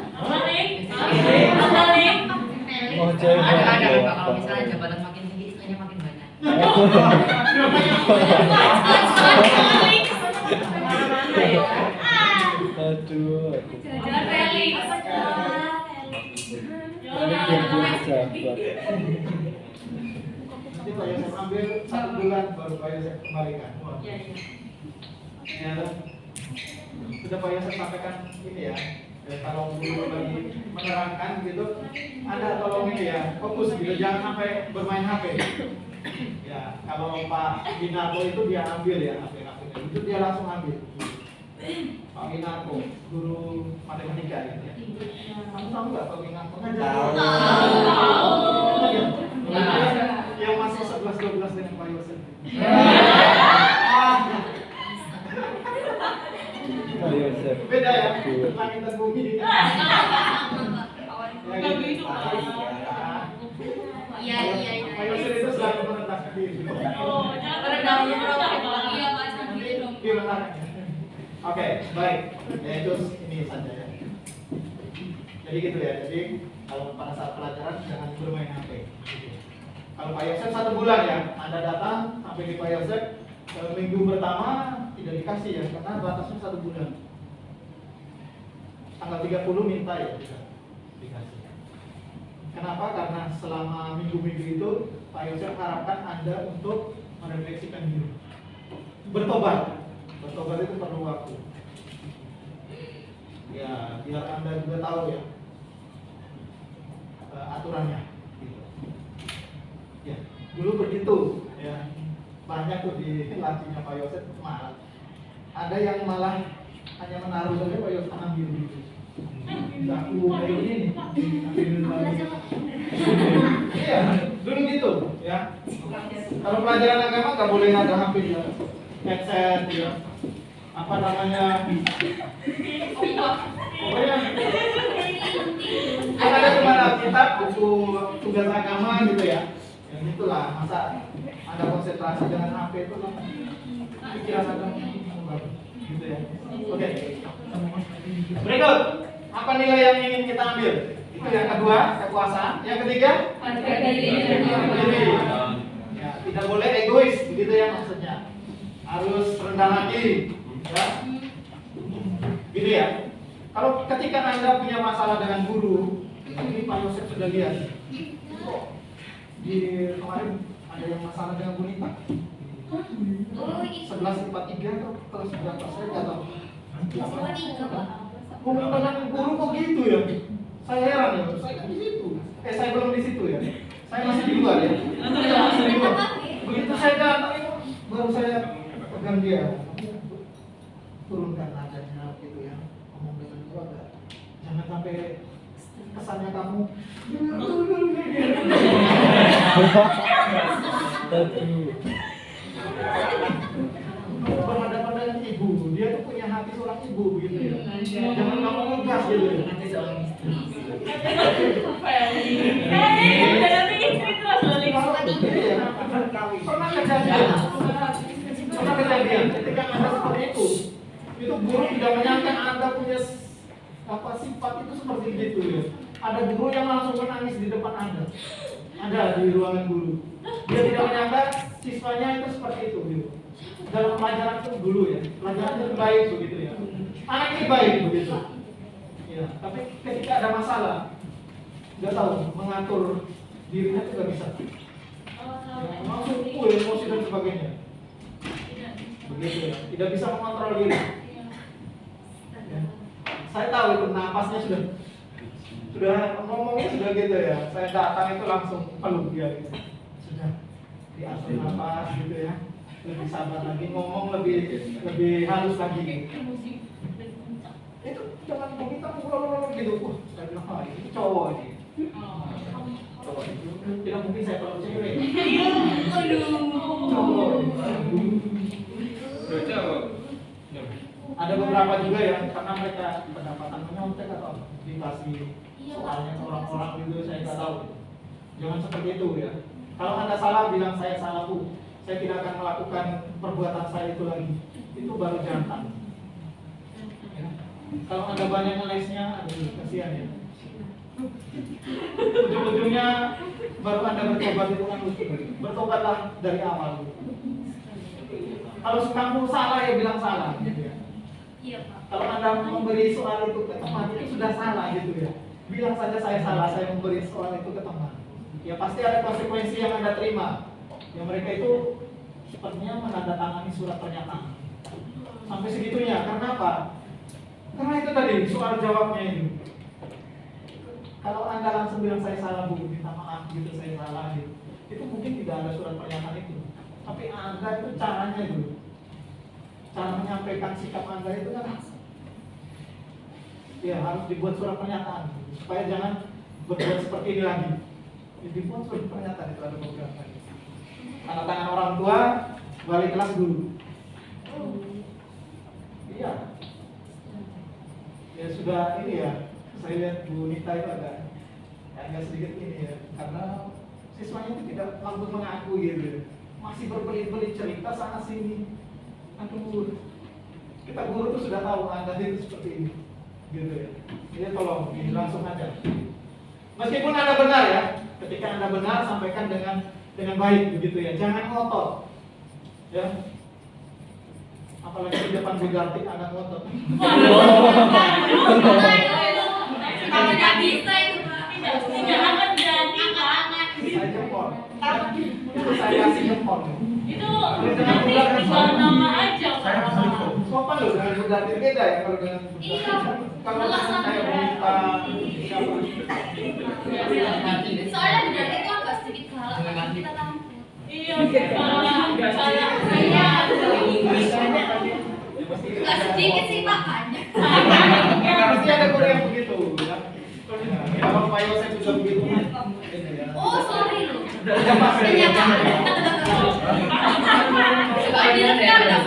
Oh, cewek. Ada Pak, kalau misalnya jabatan makin tinggi istilahnya makin banyak. Aduh. Jalan Felix. Ini dia jabat. Nanti Pak Yosef ambil 1 bulan baru Pak Yosef kembalikan. Ya, sudah Pak Yosef sampaikan ini ya. Kalau dulu lagi menerangkan gitu, Anda tolong ini ya, fokus gitu, jangan sampai bermain HP. Ya, kalau Pak Winarko itu dia ambil ya HP-nya, itu dia langsung ambil. Pak Winarko, guru matematika gitu ya. Kamu tahu nggak Pak Winarko? Yang masih 11-12 dengan Pak Yosef. Beda ya, langit dan bumi. Iya. Pak Yosef itu selalu merendahkan diri. Iya, Pak. Oke, baik. Ya itu ini saja ya. Jadi gitu ya. Jadi kalau pada saat pelajaran jangan bermain HP. Kalau Pak Yosef 1 bulan ya, Anda datang sampai di Pak Yosef minggu pertama tidak dikasih ya, karena batasnya 1 bulan. Tanggal 30 minta ya, tidak dikasih. Kenapa? Karena selama minggu-minggu itu Pak Yosef harapkan Anda untuk merefleksikan diri, bertobat. Bertobat itu perlu waktu. Ya, biar Anda juga tahu ya aturannya. Gitu. Ya, dulu begitu. Ya, banyak tuh di lacinya Pak Yosef malah. Ada yang malah hanya menaruh saja Pak Yosef ambil gitu. Aku kayak gini, ambil lagi. Iya, dulu gitu. Ya. Kalau pelajaran agama nggak boleh ada HP ya, headset ya. Apa namanya? Pokoknya kan ada cuma Alkitab, buku tugas agama gitu ya. Yang itulah, masa ada konsentrasi dengan HP itu lah. Pikiran agama gitu ya. Oke. Berikut, apa nilai yang ingin kita ambil? Itu yang kedua, kekuasaan. Yang ketiga, harga diri. Ya, tidak boleh egois, begitu ya maksudnya. Harus rendah hati, ya. Gitu ya. Kalau ketika Anda punya masalah dengan guru, ini Pak Yosef sudah lihat. Kok di kemarin ada yang masalah dengan Bu Nita? 1143 terus berapa saya nggak tahu. Guru kok gitu ya? Saya heran ya. Saya kan di situ. Saya belum di situ ya. Saya masih di luar ya. Masih di luar. Begitu saya datang itu baru saya pegang dia. Turunkan nadanya gitu ya. Ngomong dengan keluarga. Jangan sampai kesannya kamu berhadapan dengan ibu, dia tuh punya hati seorang ibu begitu ya. Jangan kamu ngegas gitu ya. Nanti seorang istri. Pernah kejadian ketika Anda seperti itu guru tidak menyangka Anda punya apa sifat itu seperti itu ya. Ada guru yang langsung menangis di depan Anda. Ada di ruangan guru. Dia tidak menyangka siswanya itu seperti itu gitu. Dalam pelajaran itu dulu ya, pelajaran itu baik begitu ya. Anak ini baik begitu. Ya, tapi ketika ada masalah, nggak tahu mengatur dirinya itu nggak bisa. Ya, langsung emosi dan sebagainya. Begitu ya, tidak bisa mengontrol diri. Ya. Saya tahu itu napasnya sudah ngomongnya sudah gitu ya. Saya datang itu langsung peluk dia gitu. Sudah diatur napas gitu ya. Lebih sabar lagi, ngomong lebih halus lagi. Itu jangan kita ngobrol gitu. Saya bilang, "Wah, ini cowok ini." Cowok itu tidak mungkin saya peluk cewek. Cowok. Ada beberapa juga yang karena mereka pendapatan menyontek atau dikasih soalnya orang-orang gitu, saya nggak tahu. Jangan seperti itu ya. Kalau Anda salah, bilang saya salah Bu. Saya tidak akan melakukan perbuatan saya itu lagi. Itu baru jantan. Ya. Kalau Anda banyak ngelesnya, aduh kasihan ya. Ujung-ujungnya baru Anda bertobat itu kan lucu. Bertobatlah dari awal. Kalau kamu salah ya bilang salah gitu ya. Iya Pak. Kalau Anda memberi soal itu ke teman itu sudah salah gitu ya. Bilang saja saya salah, saya memberi soal itu ke teman. Ya pasti ada konsekuensi yang Anda terima. Yang mereka itu sepertinya menandatangani surat pernyataan. Sampai segitunya, karena apa? Karena itu tadi soal jawabnya itu. Kalau Anda langsung bilang saya salah Bu, minta maaf gitu, saya salah gitu. Itu mungkin tidak ada surat pernyataan itu. Tapi Anda itu caranya itu. Cara menyampaikan sikap Anda itu kan ya harus dibuat surat pernyataan supaya jangan berbuat seperti ini lagi. Dibuat surat pernyataan itu ada beberapa. Tanda tangan orang tua, balik kelas dulu. Iya. Ya sudah ini ya. Saya lihat Bu Nita itu agak sedikit ini ya, karena siswanya itu tidak langsung mengaku gitu. Masih berbelit-belit cerita sana sini. Aduh, Kita guru tuh sudah tahu Anda itu seperti ini, gitu ya. Jadi tolong langsung aja. Meskipun Anda benar ya, ketika Anda benar sampaikan dengan baik begitu ya. Jangan ngotot, ya. Apalagi di depan Bugartik Anda ngotot. Kalau nggak bisa itu jangan menjadi Saya jempol. Itu saya kasih jempol. itu nanti tinggal nama aja. Sopan loh dengan Bugartik beda ya kalau dengan Bugartik. Kalau saya minta siapa? Soalnya benar itu agak sedikit galak kita tampil. Iya, nggak sedikit sih makanya. Pasti ada guru yang begitu, ya. Kalau Pak Yosef juga begitu. Oh sorry loh. Kenyataan. Coba direkam apa?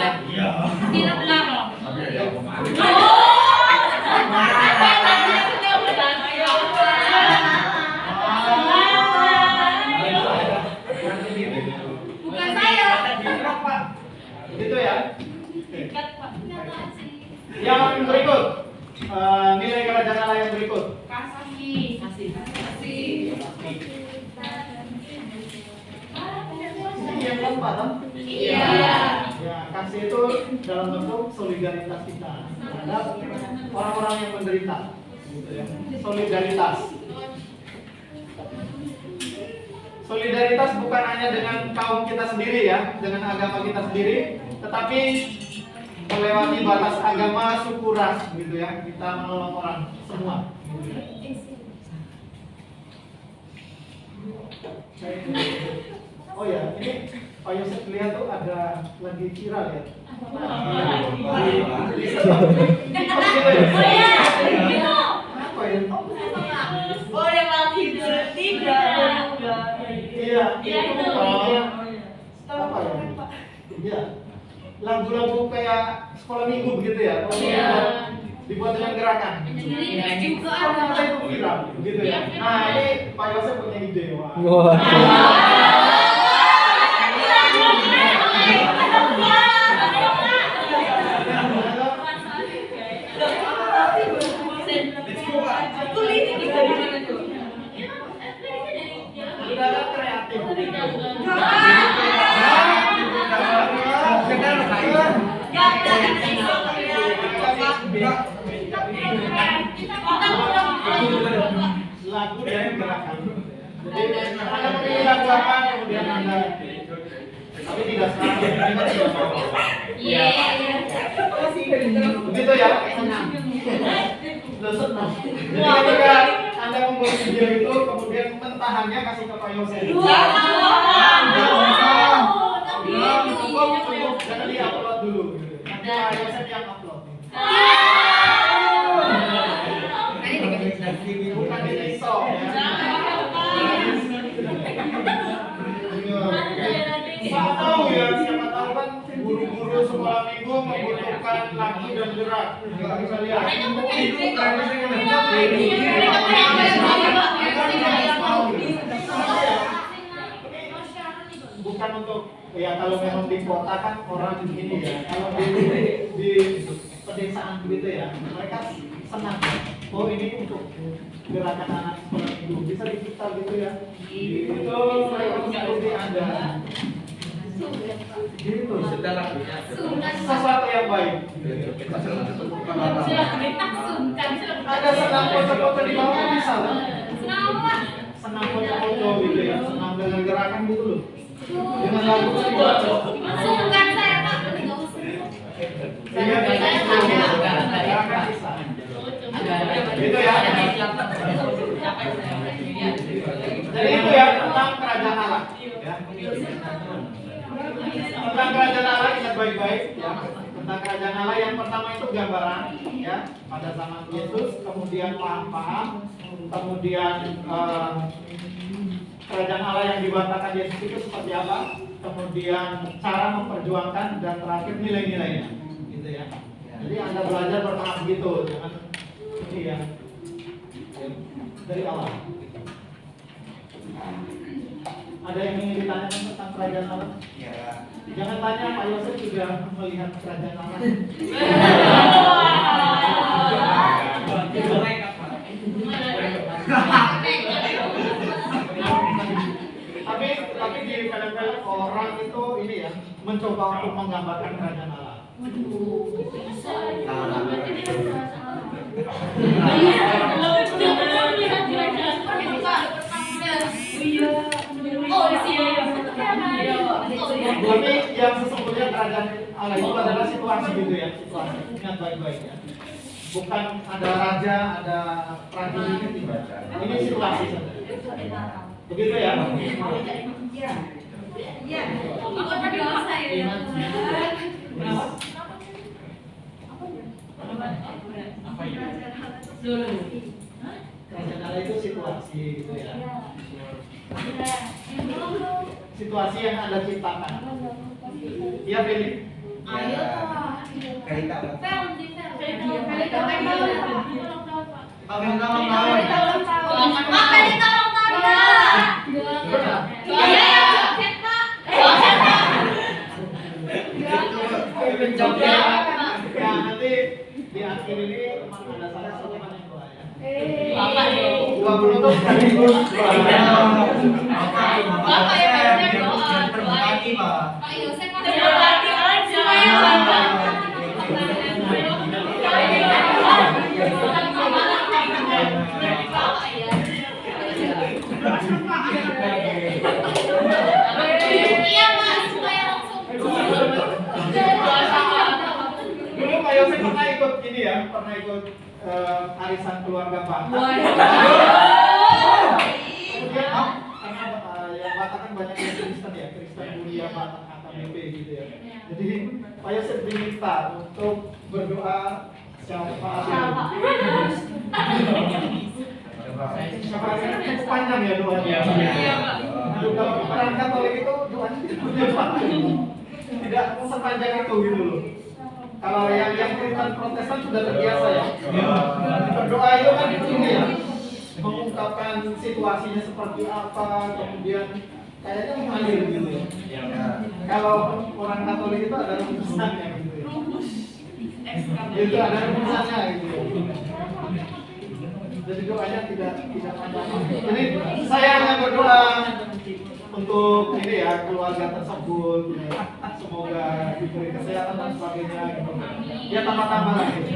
Direkam. Bukan saya. Gitu ya. Yang berikut, nilai kerajaan Allah yang berikut. Yang keempat, kan? Iya. Ya, kasih itu dalam bentuk solidaritas kita terhadap orang-orang yang menderita, gitu ya. Solidaritas. Solidaritas bukan hanya dengan kaum kita sendiri ya, dengan agama kita sendiri, tetapi melewati batas agama, suku, ras, gitu ya. Kita menolong orang semua. Gitu ya. Oh ya, ini Pak Yosef lihat tuh ada lagi viral ya. Apa ya? Oh yang lagi tiga. Iya, itu apa ya? Iya, lagu-lagu kayak sekolah minggu begitu ya. Dibuat dengan gerakan. Juga Apa itu viral, begitu ya. Nah ini Pak Yosef punya ide. Wah. Udara kreatif. Lagu dan gerakan. Jadi Anda memilih lagu apa kemudian Anda, tapi tidak selalu kita tidak mau. Iya. Begitu ya? Sudah senang. Jadi ketika Anda membuat video itu kemudian mentahannya kasih ke Pak Yosef. Cukup, jangan di-upload dulu. Nanti Pak Yosef yang upload. Bukan di TikTok ya. Siapa tahu ya, siapa tahu kan guru-guru sekolah minggu membutuhkan lagu dan gerak. Kita bisa lihat. Bukan untuk ya kalau memang di kota kan orang begini ya. Kalau di pedesaan begitu ya, mereka senang. Oh ini untuk gerakan anak sekolah minggu bisa diputar gitu ya. Itu mereka mengikuti Anda. Gitu. Sesuatu yang baik. Ada senam foto-foto di bawah bisa kan? Senam foto-foto gitu ya, senam dengan gerakan gitu loh. Dengan lagu Sungkan saya Pak. Iya, gerakan bisa. Gitu ya. Jadi itu ya tentang kerajaan Allah. Ya. Tentang kerajaan Allah ingat baik-baik ya. Tentang kerajaan Allah yang pertama itu gambaran ya pada zaman Yesus, kemudian paham-paham, kemudian kerajaan Allah yang dibantahkan Yesus itu seperti apa, kemudian cara memperjuangkan dan terakhir nilai-nilainya, gitu ya. Jadi Anda belajar bertahap begitu, jangan ini ya dari awal. Ada yang ingin ditanyakan tentang kerajaan Allah? Ya. Jangan tanya, Pak Yosef sudah melihat kerajaan Allah. Tapi di film-film orang itu ini ya mencoba untuk menggambarkan kerajaan Allah. Tapi yang sesungguhnya kerajaan Allah itu adalah situasi gitu ya, situasi. Ingat baik-baik ya. Bukan ada raja, ada prajurit gitu. Ini situasi saja. Begitu ya? Iya. Aku berdosa ya. Apa ya? Kerajaan Allah itu situasi gitu ya. Situasi yang Anda ciptakan. Iya, Feli? Ayo. Ya, nanti di akhir ini ada salah satu yang doa ya. Doa penutup sekaligus Bapak ya doa. Pak Yosef kan berarti aja. Iya Mas, supaya langsung. Dulu Pak Yosef pernah ikut ini ya, pernah ikut arisan keluarga Batak. Kemudian karena yang Batak kan banyak yang Kristen ya, Kristen Mulia Batak AKBP gitu ya. Jadi Pak Yosef diminta untuk berdoa siapa cukup panjang ya doanya. Kalau orang Katolik itu doanya tidak panjang, tidak sepanjang itu gitu loh. Kalau yang Kristen Protestan sudah terbiasa ya. Berdoa itu kan ini ya, mengungkapkan situasinya seperti apa, kemudian kayaknya mengalir gitu ya. Kalau orang Katolik itu ada rumusannya gitu ya. Itu ada rumusannya gitu ya. Jadi doanya tidak panjang. Jadi saya hanya berdoa untuk ini ya, keluarga tersebut gitu. Semoga diberi kesehatan dan sebagainya gitu. Ya tambah-tambah lagi.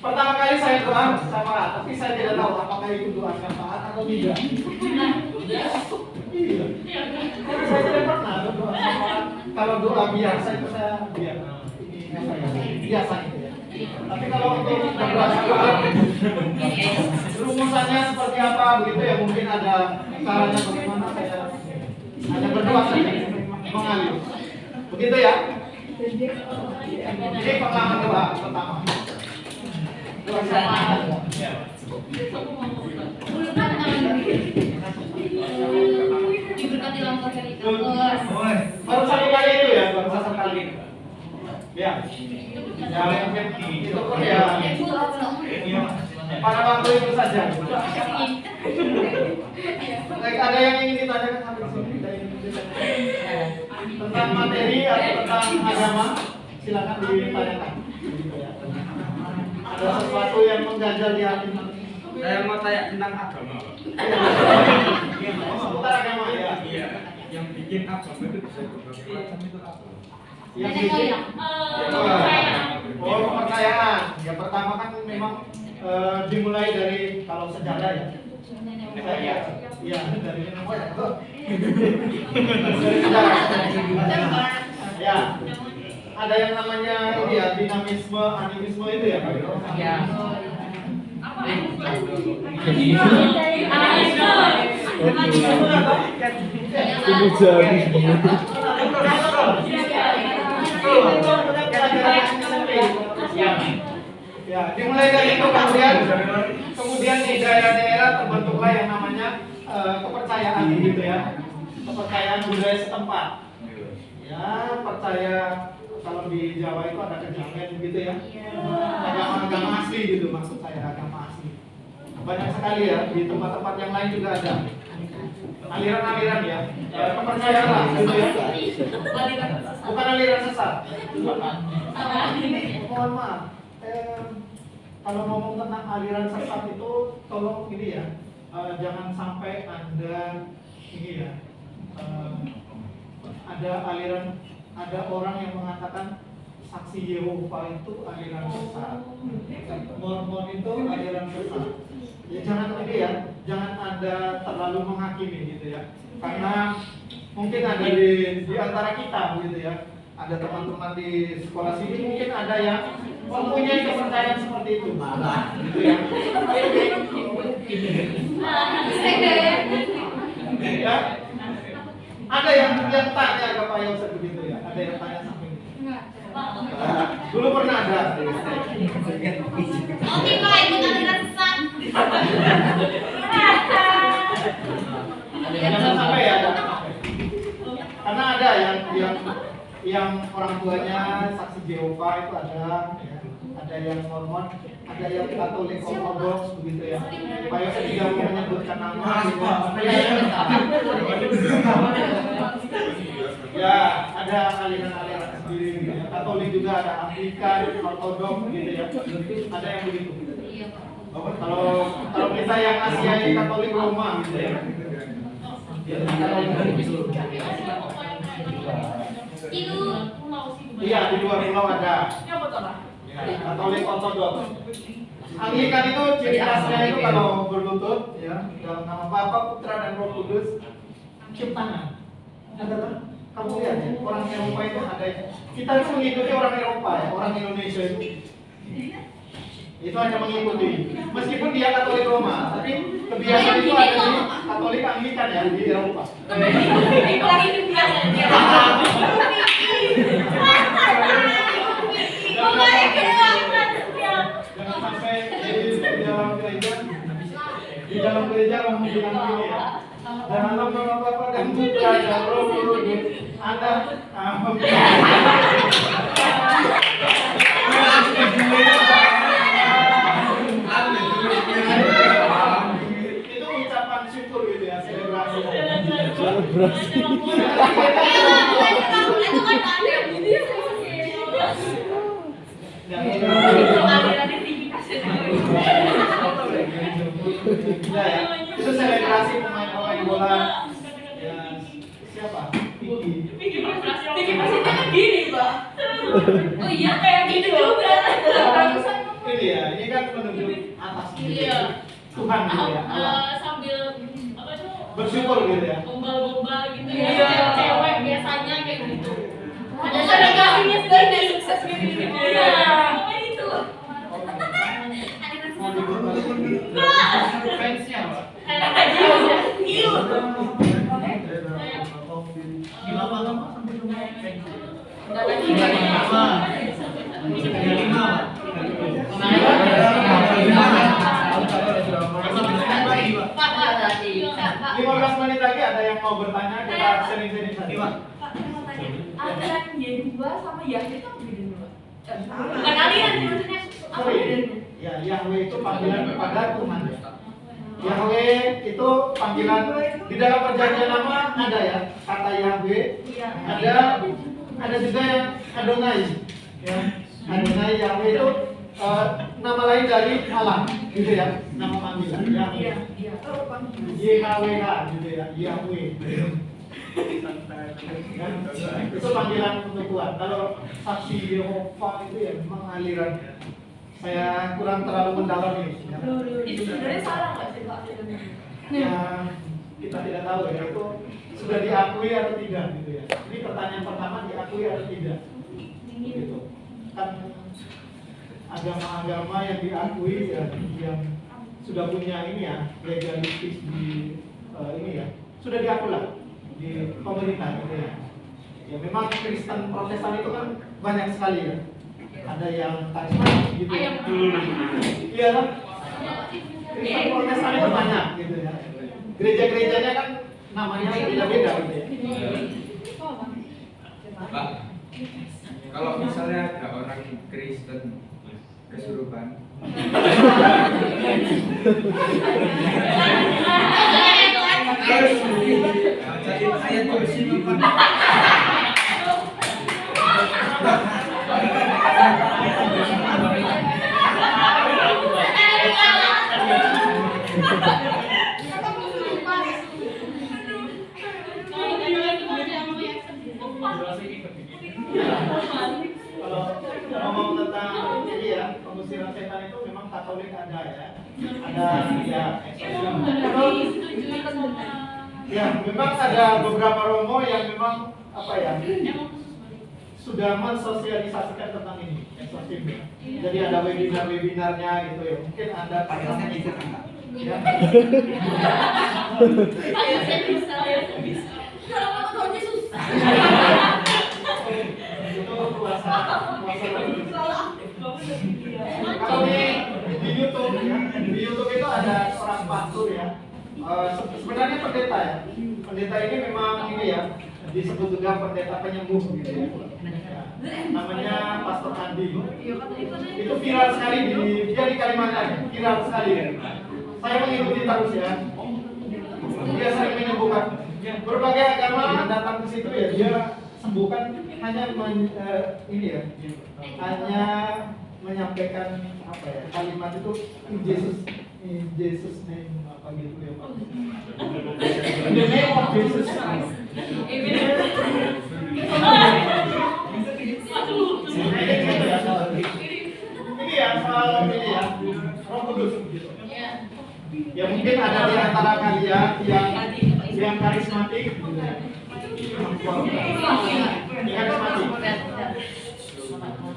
Pertama kali saya doa syafaat, tapi saya tidak tahu apakah itu doa syafaat atau tidak. Iya. Saya tidak pernah doa syafaat. Kalau doa biasa itu saya biasa gitu ya. Tapi kalau untuk berdoa syafaat, rumusannya seperti apa begitu ya, mungkin ada caranya bagaimana saya hanya berdoa saja mengalir. Begitu ya. Ini pengalaman doa pertama. Doa syafaat. Diberkati langsung dari Baru satu kali itu ya, baru satu kali. Ya. Ya mungkin itu pun ya pada waktu itu saja. Ada yang ingin ditanyakan sampai sini? Tentang materi atau tentang agama, silakan ditanyakan. Ada sesuatu yang mengganjal di hati. Saya mau tanya tentang agama. Seputar agama ya. Iya. Yang bikin agama itu bisa berbagai macam itu apa? Yang bikin kepercayaan. Ya pertama kan memang dimulai dari kalau sejarah ya. Iya, dari nenek moyang. Dari sejarah. Ya. Ada yang namanya ini ya, dinamisme, animisme itu ya, Pak. Ya. Ya, dimulai dari itu kemudian di daerah-daerah terbentuklah yang namanya kepercayaan gitu ya, kepercayaan budaya setempat. Ya, percaya kalau di Jawa itu ada kejawen gitu ya, agama asli gitu maksud saya, agama asli. Banyak sekali ya, di tempat-tempat yang lain juga ada. aliran-aliran ya, kepercayaan lah gitu ya. Bukan aliran sesat. Mohon maaf, kalau ngomong tentang aliran sesat itu tolong ini ya, jangan sampai Anda ini ya, ada orang yang mengatakan saksi Yehova itu aliran sesat, Mormon itu aliran sesat. Ya jangan ini ya, jangan Anda terlalu menghakimi gitu ya, karena mungkin ada di antara kita gitu ya, ada teman-teman di sekolah sini mungkin ada yang mempunyai kepercayaan seperti itu, malah gitu ya. Ya, ada yang tanya ke Pak Yosef begitu ya, ada yang tanya sampai gitu. Dulu pernah ada. Oke Pak, ikut aliran sesat. Jangan sampai ya, jangan sampai. Karena ada yang orang tuanya saksi Yehova itu ada yang Mormon, ada yang Katolik Ortodoks begitu ya. Pak Yosef tidak mau menyebutkan nama gitu. Ya, ada aliran-aliran sendiri gitu ya. Katolik juga ada Anglikan, Ortodoks gitu ya. Ada yang begitu. Kalau kita yang Asia Katolik Roma gitu ya. Iya, di luar pulau ada. Katolik Ortodoks. Anglikan itu ciri khasnya itu kalau berlutut ya, dalam nama Bapa, Putra dan Roh Kudus, cium tangan. Ada kan? Kamu lihat ya, orang Eropa itu ada. Kita itu mengikuti orang Eropa ya, orang Indonesia itu hanya mengikuti. Meskipun dia Katolik Roma, tapi kebiasaan itu ada di Katolik Anglikan ya di Eropa. Jangan sampai di dalam gereja kamu bilang begini ya. Dalam nama Bapa dan Putra dan Roh Kudus, Anda itu ucapan syukur gitu ya, selebrasi. Ya, itu selebrasi pemain bola. Ya, siapa? Vicky Prasetyo gini, Pak. Oh iya, kayak gitu juga. Ini ya, ini kan menunjuk atas gitu. Tuhan gitu ya. Sambil apa tuh? Bersyukur gitu ya. Gombal-gombal gitu ya. Cewek biasanya kayak gitu. Ada selebrasinya sendiri sukses gitu. Iya. Apa itu? Fansnya Pak. Lama-lama sampai rumah fans. Pak, 15 menit lagi ada yang mau bertanya, kita sering-sering saja. Pak. Aliran Y2 sama Yahweh itu bedanya, Pak? Bukan aliran, maksudnya apa bedanya? Ya, Yahweh itu panggilan kepada Tuhan. Yahweh itu panggilan di dalam perjanjian lama ada ya kata Yahweh. Ada juga yang Adonai. Ya, Adonai Yahweh itu nama lain dari Allah, gitu ya, nama panggilan. Yahweh. YHWH gitu ya, Yahweh. Itu panggilan untuk Tuhan. Kalau saksi Yehova itu ya memang aliran. Saya kurang terlalu mendalam ini. Itu sebenarnya salah nggak sih Pak? Ya, kita tidak tahu ya itu sudah diakui atau tidak gitu ya. Ini pertanyaan pertama, diakui atau tidak? Gitu. Kan agama-agama yang diakui ya, yang sudah punya ini ya legalistis di ini ya, sudah diakui lah di pemerintah gitu ya. Ya memang Kristen Protestan itu kan banyak sekali ya. Ada yang karismatik gitu. Iya kan? Kristen Protestan itu banyak gitu ya. Gereja-gerejanya kan namanya beda-beda gitu ya. Pak, kalau misalnya ada orang Kristen kesurupan, Bacain ayat kursi Bapak. Kalau ngomong tentang ini ya, pengusiran setan itu memang Katolik ada ya. Ada ya eksorsium. Ya, memang ada beberapa romo yang memang apa ya? Sudah mensosialisasikan tentang ini, eksorsium. Jadi ada webinar-webinarnya gitu ya. Mungkin Anda pernah ikut enggak? Ya. Saya bisa. Kalau mau tahunya susah. Itu kuasa kalau di YouTube ya, di YouTube itu ada seorang pastor ya. Sebenarnya pendeta ya. Pendeta ini memang ini ya, disebut juga pendeta penyembuh gitu ya. Namanya Pastor Andi. Itu viral sekali dia di Kalimantan, viral sekali ya. Saya mengikuti terus ya. Dia sering menyembuhkan berbagai agama datang ke situ ya, dia sembuhkan hanya ini ya, hanya menyampaikan apa ya, kalimat itu in Jesus name apa gitu ya Pak. In the name of Jesus. Ini ya soal ini ya, Roh Kudus gitu. Ya mungkin ada di antara kalian yang karismatik gitu ya.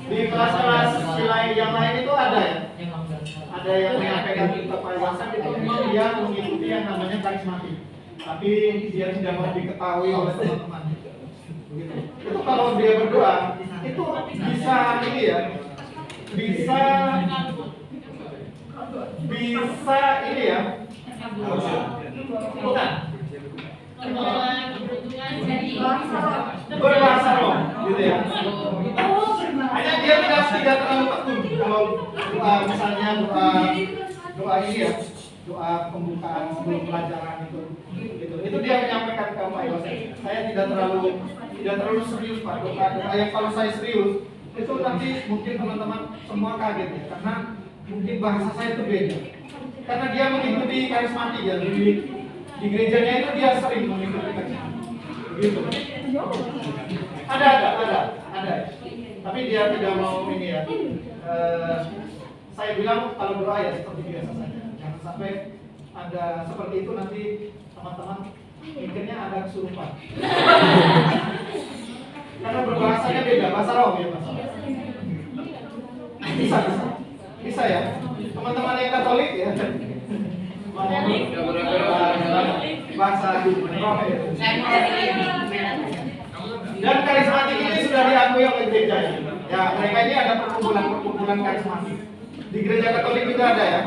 Di kelas-kelas yang lain itu ada ya, ada yang menyampaikan kepayasan itu memang dia mengikuti yang namanya karismatik, tapi dia tidak mau diketahui oleh teman-teman. Begitu. Itu kalau dia berdoa itu bisa ini ya, bisa ini ya, bukan berbahasa roh gitu ya. Hanya dia tidak terlalu tekun kalau misalnya doa ini ya, doa pembukaan sebelum pelajaran itu dia menyampaikan ke Pak Yosef. Saya tidak terlalu serius Pak, doa yang kalau saya serius itu nanti mungkin teman-teman semua kaget ya, karena mungkin bahasa saya itu beda. Karena dia mengikuti karismatik ya, di gerejanya itu dia sering mengikuti karismatik. Gitu. Ada. Tapi dia tidak mau ini ya. Saya bilang kalau doa ya seperti biasa saja. Jangan sampai ada seperti itu nanti teman-teman mikirnya ada kesurupan. Karena berbahasanya beda, bahasa roh ya bahasa roh. Bisa ya. Teman-teman yang Katolik ya. Bahasa roh ya. Dan karismatik ini sudah diakui oleh gereja ya. Ya, mereka ini ada perkumpulan karismatik. Di gereja Katolik juga ada ya.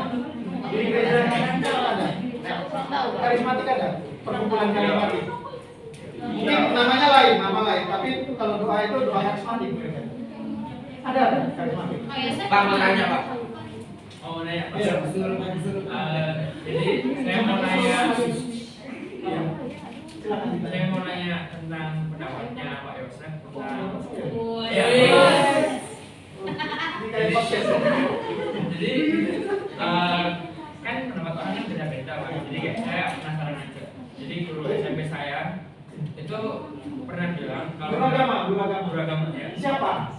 Di gereja Kristen ada. Karismatik ada, perkumpulan karismatik. Mungkin namanya lain, nama lain, tapi kalau doa itu doa karismatik mereka. Ada karismatik. Pak mau nanya Pak. Mau nanya Pak. Iya. Jadi saya mau nanya. Iya. Saya mau nanya tentang pendapatnya Pak Yosef tentang jadi kan pendapat orang kan beda-beda Pak. Jadi kayak saya penasaran aja. Jadi guru SMP saya itu pernah bilang kalau beragama ya. Siapa?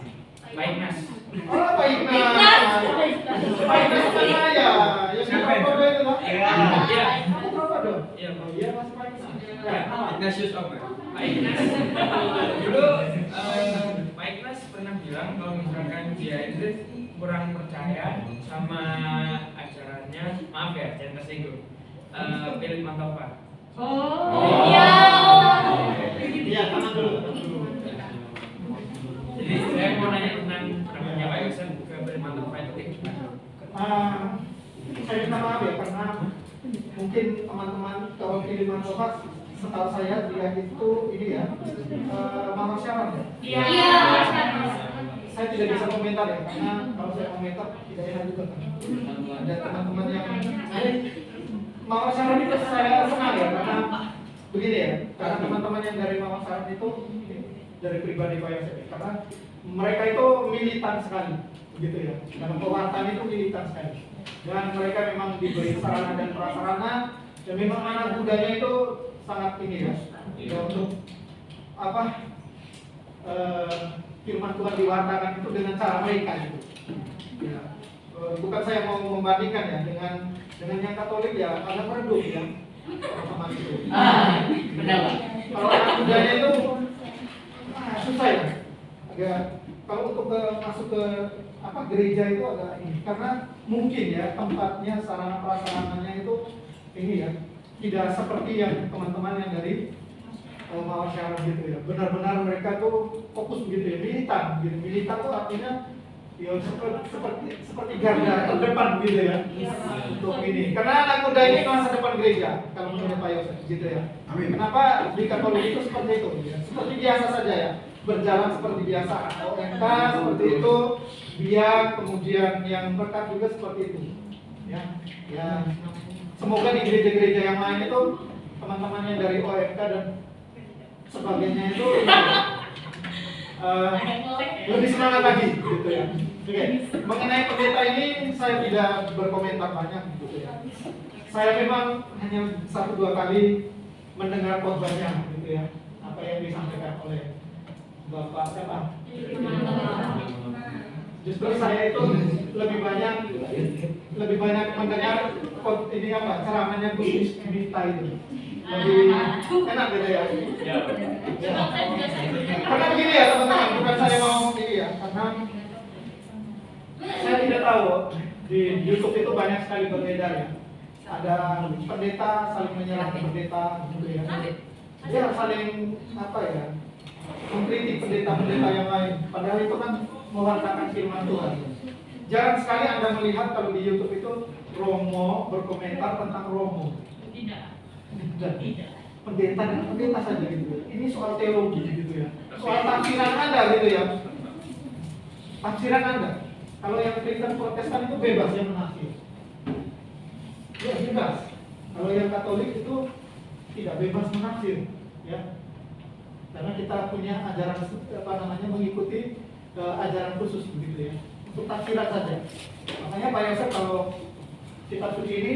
Pak Ignas. Oh, Pak Ignas. Pak Ignas bukan saya. Ya siapa itu lah? Iya. Aku berapa dong? Iya, Pak. Iya, Mas Pak Ignas. Ignatius apa? Pak Ignas dulu Pak Ignas pernah bilang kalau misalkan dia itu kurang percaya sama ajarannya, maaf ya, jangan tersinggung, Philip Mantopa. Iya, tangan dulu. Jadi saya mau nanya tentang pendapatnya Pak Yosef ke Philip Mantopa itu kayak gimana? Saya minta maaf ya, karena mungkin teman-teman kalau Philip Mantopa, setahu saya dia itu ini ya, Mama Syarat ya? Iya. Saya tidak bisa komentar ya, karena kalau saya komentar tidak enak juga kan. Ada teman-teman yang Mama Syarat itu saya senang ya, karena begini ya, karena teman-teman yang dari Mawar Saran itu dari pribadi Pak Yosef, karena mereka itu militan sekali, begitu ya. Karena pewartaan itu militan sekali, dan mereka memang diberi sarana dan prasarana, dan memang anak mudanya itu sangat ini ya untuk apa firman Tuhan diwartakan itu dengan cara mereka gitu. Ya. Bukan saya mau membandingkan ya dengan yang Katolik ya, agak meredup ya sama itu. Benar Pak. Kalau anak mudanya itu susah ya. Agak kalau untuk masuk ke apa gereja itu agak ini, karena mungkin ya tempatnya sarana prasarananya itu ini ya tidak seperti yang teman-teman yang dari Mawar Saran gitu ya. Benar-benar mereka tuh fokus begitu ya, militan gitu. Militan tuh artinya ya seperti garda terdepan gitu ya untuk ini. Karena anak muda ini masa depan gereja kalau menurut Pak Yosef gitu ya. Amin. Kenapa di Katolik itu seperti itu? Ya? Seperti biasa saja ya, berjalan seperti biasa. OMK seperti itu, biak, kemudian yang berkat juga seperti itu. Ya, ya. Semoga di gereja-gereja yang lain itu teman-teman yang dari OMK dan sebagainya itu lebih semangat lagi gitu ya. Oke. Mengenai pendeta ini saya tidak berkomentar banyak gitu ya. Saya memang hanya 1-2 kali mendengar khotbahnya gitu ya. Apa yang disampaikan oleh Bapak siapa? Justru saya itu lebih banyak mendengar ini apa ceramahnya Gus Mita itu. Lebih enak gitu ya. Karena begini ya teman-teman, bukan saya mau ini ya, karena saya tidak tahu di YouTube itu banyak sekali beredar ya. Ada pendeta saling menyerang pendeta gitu ya. Dia saling apa ya? Mengkritik pendeta-pendeta yang lain. Padahal itu kan mewartakan firman Tuhan. Jarang sekali Anda melihat kalau di YouTube itu Romo berkomentar tentang Romo. Tidak. Pendeta dan pendeta saja gitu. Ini soal teologi gitu ya. Soal tafsiran Anda gitu ya. Tafsiran Anda. Kalau yang Kristen Protestan itu bebas yang menafsir. Ya bebas. Kalau yang Katolik itu tidak bebas menafsir, ya. Karena kita punya ajaran apa namanya mengikuti ajaran khusus begitu ya. Untuk tafsiran saja. Makanya Pak Yosef kalau kitab suci ini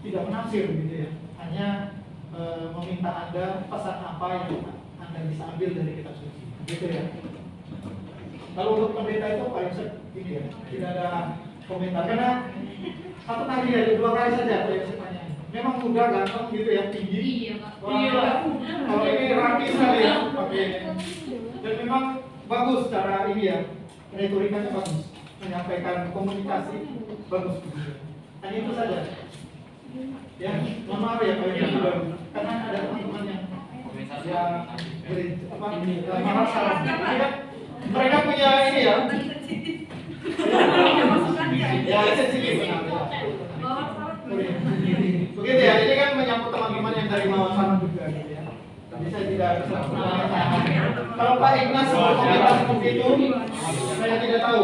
tidak menafsir begitu ya. Hanya meminta Anda pesan apa yang Anda bisa ambil dari kitab suci. Gitu ya. Kalau untuk pendeta itu Pak Yosef ini ya, tidak ada komentar karena satu kali ya, 2 kali saja Pak Yosef tanya. Memang muda, ganteng gitu ya, tinggi. Iya, Pak. Kalau ini rapi sekali ya, pakainya. Dan memang bagus cara ini ya, retorikanya bagus, menyampaikan komunikasi bagus gitu. Hanya itu saja. Ya, mohon maaf ya Pak Yosef baru, karena ada teman-teman yang beri apa Mawar Saran. Mereka punya ini ya. Ya, sensitif benar. Begitu ya, ini kan menyangkut teman-teman yang dari Mawar Saran juga gitu ya. Tapi saya tidak bisa kalau Pak Ignas berkomentar seperti itu, saya tidak tahu.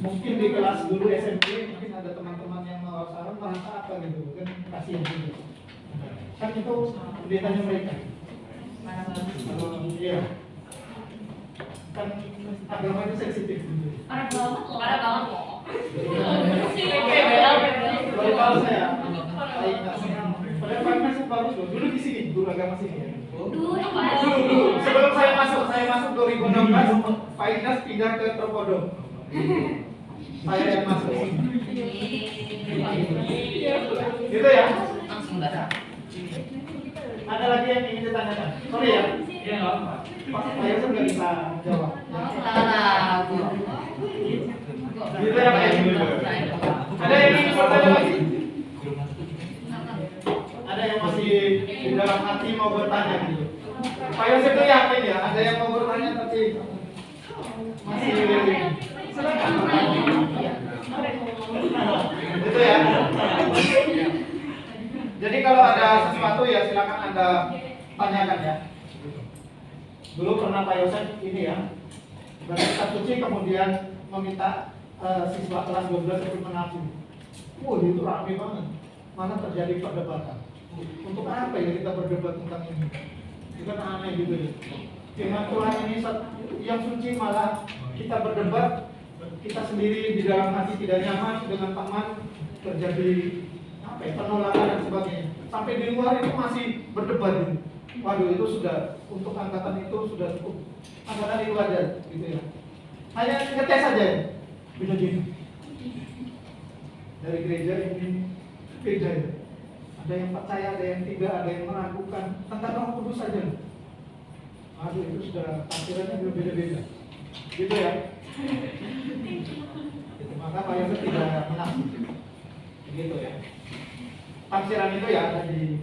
Mungkin di kelas dulu SMP mungkin ada teman-teman yang Mawar Saran merasa apa gitu, kan kasihan juga. Kan itu pendetanya mereka. Iya. Kan agama itu sensitif gitu. Parah banget loh. Baru tahu saya. Padahal Pak Ignas bagus loh. Dulu di sini, guru agama sini ya. Dulu. Sebelum saya masuk 2016, Pak Ignas pindah ke Tropodo. Saya yang masuk sini. Gitu ya. Langsung datang. Ada lagi yang ingin ditanyakan? Sorry ya. Iya nggak apa. Pak Yosef nggak bisa jawab. Gitu ya Pak. Ada yang ingin bertanya lagi? Ada yang masih di dalam hati mau bertanya gitu. Pak Yosef itu yakin ya, ada yang mau bertanya tapi masih silakan. Gitu ya. Jadi kalau ada sesuatu ya silakan Anda tanyakan ya. Dulu pernah Pak Yosef ini ya, dari kitab suci kemudian meminta siswa kelas 12 untuk menafsir. Itu rame banget. Mana terjadi perdebatan. Untuk apa ya kita berdebat tentang ini? Itu kan aneh gitu ya. Firman Tuhan ini yang suci malah kita berdebat, kita sendiri di dalam hati tidak nyaman dengan teman, terjadi apa ya, penolakan dan sebagainya. Sampai di luar itu masih berdebat gitu. Waduh, itu sudah untuk angkatan itu sudah cukup. Angkatan itu aja gitu ya. Hanya ngetes saja ya. Bisa gini. Dari gereja ini beda ya. Ada yang percaya, ada yang tidak, ada yang meragukan tentang Roh Kudus saja. Aduh, itu sudah tafsirannya berbeda-beda. Gitu ya. Gitu. Maka Pak Yosef tidak menafsir. Gitu ya. Tafsiran itu ya ada di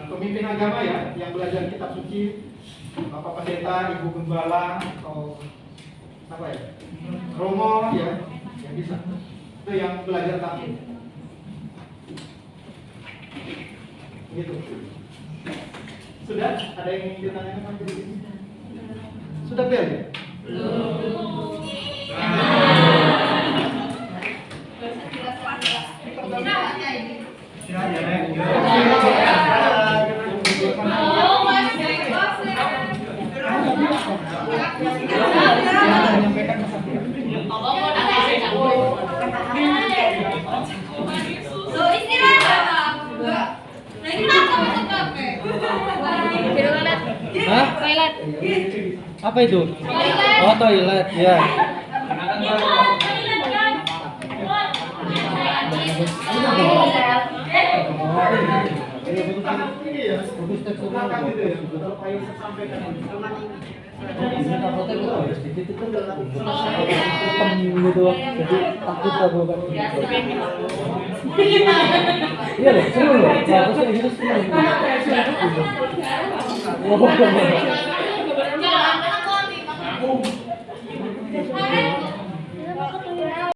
pemimpin agama ya, yang belajar kitab suci, Bapak Pendeta, Ibu Gembala, atau apa ya, Romo ya, yang bisa. Itu yang belajar tafsir. Gitu. Sudah? Ada yang ingin ditanyakan di sini? Sudah bel ya? Hah? Apa itu? Oh, toilet ya. Jadi takut aku kan. Iya loh, seru loh. Bagusnya gitu seru.